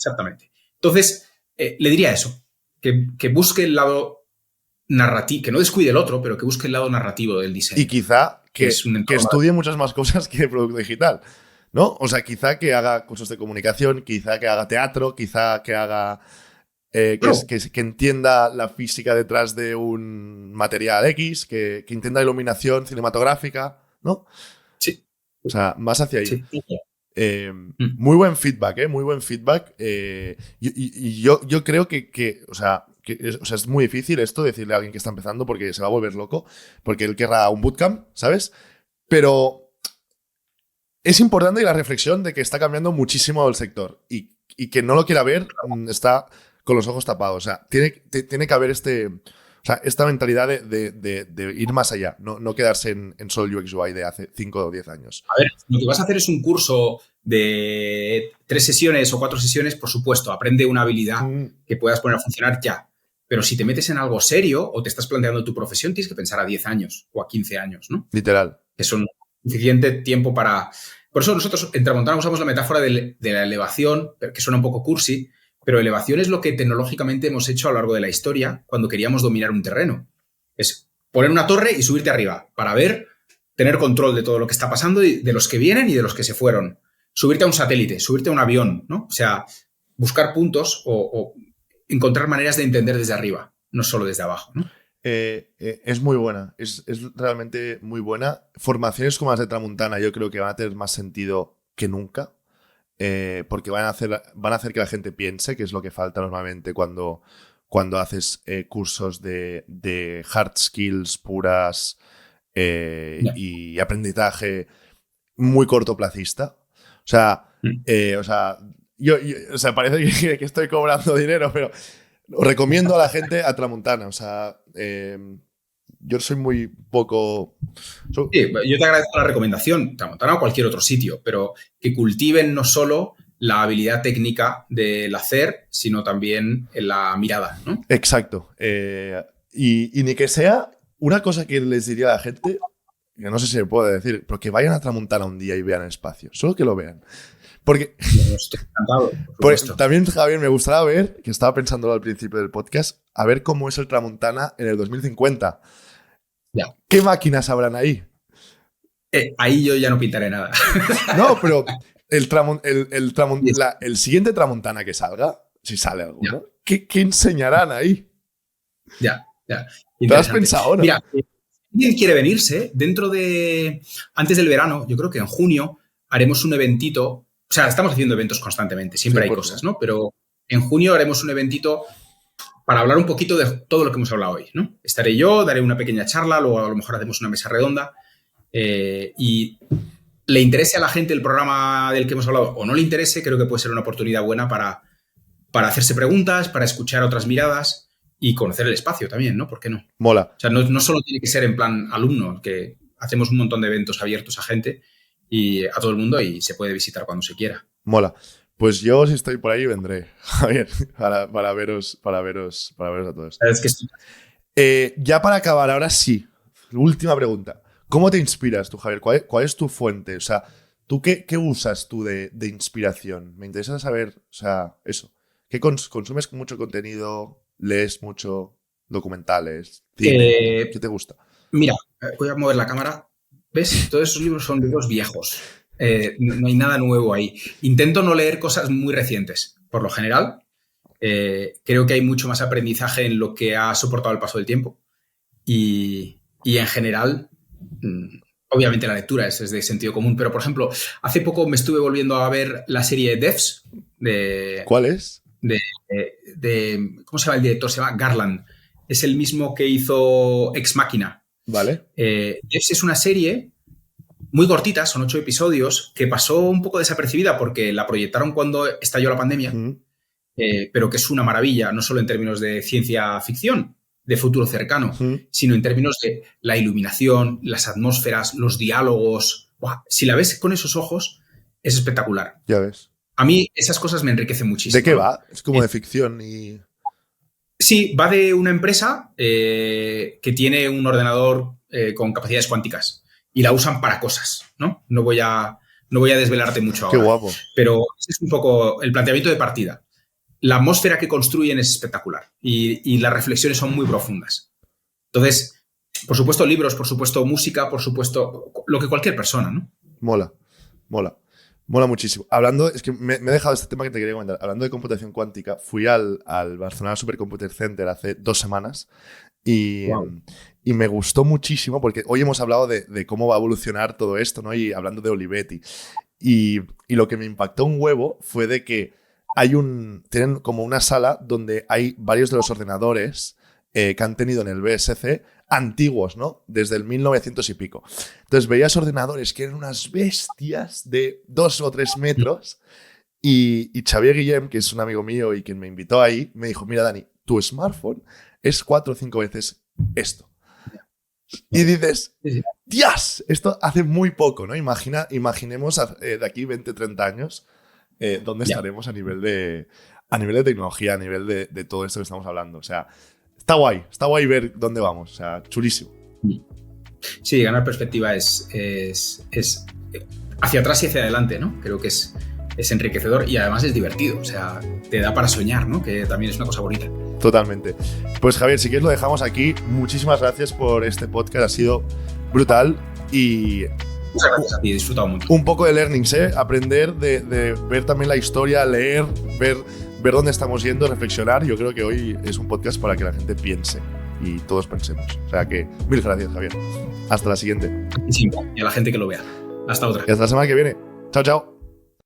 Entonces, le diría eso, que busque el lado narrativo, que no descuide el otro, pero que busque el lado narrativo del diseño. Y quizá que estudie muchas más cosas que producto digital, ¿no? O sea, quizá que haga cursos de comunicación, quizá que haga teatro, quizá que haga... que entienda la física detrás de un material X, que entienda iluminación cinematográfica, ¿no? Sí. O sea, más hacia ahí. Sí. Muy buen feedback, muy buen feedback. Y yo creo que es muy difícil esto, decirle a alguien que está empezando porque se va a volver loco, porque él querrá un bootcamp, ¿sabes? Pero es importante la reflexión de que está cambiando muchísimo el sector y que no lo quiera ver está con los ojos tapados. O sea, tiene que haber esta mentalidad de ir más allá, no quedarse en solo UX UI de hace 5 o 10 años. A ver, lo que vas a hacer es un curso de 3 sesiones o 4 sesiones, por supuesto, aprende una habilidad que puedas poner a funcionar ya. Pero si te metes en algo serio o te estás planteando tu profesión, tienes que pensar a 10 años o a 15 años, ¿no? Literal. Que son suficiente tiempo para... Por eso nosotros en Tramontana usamos la metáfora de la elevación, que suena un poco cursi, pero elevación es lo que tecnológicamente hemos hecho a lo largo de la historia cuando queríamos dominar un terreno. Es poner una torre y subirte arriba para tener control de todo lo que está pasando, y de los que vienen y de los que se fueron. Subirte a un satélite, subirte a un avión, ¿no? O sea, buscar puntos o encontrar maneras de entender desde arriba, no solo desde abajo, ¿no? Es muy buena, es realmente muy buena. Formaciones como las de Tramontana yo creo que van a tener más sentido que nunca, porque van a hacer que la gente piense, que es lo que falta normalmente cuando haces cursos de hard skills puras y aprendizaje muy cortoplacista. O sea, yo parece que estoy cobrando dinero, pero os recomiendo a la gente a Tramontana. O sea, yo soy muy poco... Sí, yo te agradezco la recomendación, Tramontana o cualquier otro sitio, pero que cultiven no solo la habilidad técnica del hacer, sino también en la mirada, ¿no? Exacto. Y ni que sea una cosa que les diría a la gente, que no sé si me puede decir, pero que vayan a Tramontana un día y vean el espacio. Solo que lo vean. Porque estoy encantado, pues, también, Javier, me gustaría ver, que estaba pensándolo al principio del podcast, a ver cómo es el Tramontana en el 2050. Ya. ¿Qué máquinas habrán ahí? Ahí yo ya no pintaré nada. No, pero el siguiente Tramontana que salga, si sale alguno, ¿qué enseñarán ahí? Ya. ¿Te has pensado, no? Mira, ¿quién quiere venirse? Antes del verano, yo creo que en junio, haremos un eventito. O sea, estamos haciendo eventos constantemente, siempre hay cosas, ¿no? Pero en junio haremos un eventito para hablar un poquito de todo lo que hemos hablado hoy, ¿no? Estaré yo, daré una pequeña charla, luego a lo mejor hacemos una mesa redonda y le interese a la gente el programa del que hemos hablado o no le interese, creo que puede ser una oportunidad buena para hacerse preguntas, para escuchar otras miradas y conocer el espacio también, ¿no? ¿Por qué no? Mola. O sea, no solo tiene que ser en plan alumno, que hacemos un montón de eventos abiertos a gente y a todo el mundo y se puede visitar cuando se quiera. Mola. Pues yo, si estoy por ahí, vendré, Javier, para veros a todos. Es que ya para acabar, ahora sí, última pregunta. ¿Cómo te inspiras tú, Javier? ¿Cuál es tu fuente? O sea, ¿tú qué usas tú de inspiración? Me interesa saber, o sea, eso. ¿Qué consumes mucho contenido? ¿Lees mucho documentales? ¿Cine? ¿Qué te gusta? Mira, voy a mover la cámara. ¿Ves? Todos esos libros son libros viejos. No hay nada nuevo ahí. Intento no leer cosas muy recientes, por lo general. Creo que hay mucho más aprendizaje en lo que ha soportado el paso del tiempo. Y en general, obviamente la lectura es de sentido común, pero por ejemplo, hace poco me estuve volviendo a ver la serie Devs. ¿Cuál es? ¿Cómo se llama el director? Se llama Garland. Es el mismo que hizo Ex Machina. Vale. Devs es una serie muy cortita, son 8 episodios, que pasó un poco desapercibida porque la proyectaron cuando estalló la pandemia, pero que es una maravilla, no solo en términos de ciencia ficción, de futuro cercano, sino en términos de la iluminación, las atmósferas, los diálogos. ¡Buah! Si la ves con esos ojos, es espectacular. Ya ves. A mí esas cosas me enriquecen muchísimo. ¿De qué va? Es como de ficción y... Sí, va de una empresa que tiene un ordenador con capacidades cuánticas y la usan para cosas, ¿no? No voy a desvelarte mucho ahora. Qué guapo. Pero ese es un poco el planteamiento de partida. La atmósfera que construyen es espectacular y las reflexiones son muy profundas. Entonces, por supuesto libros, por supuesto música, por supuesto lo que cualquier persona, ¿no? Mola muchísimo. Hablando, es que me he dejado este tema que te quería comentar. Hablando de computación cuántica, fui al Barcelona Supercomputer Center hace 2 semanas y me gustó muchísimo porque hoy hemos hablado de cómo va a evolucionar todo esto, ¿no? Y hablando de Olivetti. Y lo que me impactó un huevo fue de que tienen como una sala donde hay varios de los ordenadores que han tenido en el BSC antiguos, ¿no? Desde el 1900 y pico. Entonces veías ordenadores que eran unas bestias de 2 o 3 metros y Xavier Guillem, que es un amigo mío y quien me invitó ahí, me dijo, mira Dani, tu smartphone es 4 o 5 veces esto. Y dices, ¡Dios! Esto hace muy poco, ¿no? Imaginemos de aquí 20, 30 años dónde estaremos a nivel de tecnología, a nivel de todo esto que estamos hablando. O sea, está guay ver dónde vamos. O sea, chulísimo. Sí, ganar perspectiva es hacia atrás y hacia adelante, ¿no? Creo que es enriquecedor y además es divertido. O sea, te da para soñar, ¿no? Que también es una cosa bonita. Totalmente. Pues Javier, si quieres lo dejamos aquí. Muchísimas gracias por este podcast. Ha sido brutal y... Muchas gracias a ti, he disfrutado mucho. Un poco de learnings, ¿eh? Aprender de ver también la historia, leer, ver dónde estamos yendo, reflexionar. Yo creo que hoy es un podcast para que la gente piense y todos pensemos. O sea que, mil gracias, Javier. Hasta la siguiente. Sí, y a la gente que lo vea. Hasta otra. Y hasta la semana que viene. Chao, chao.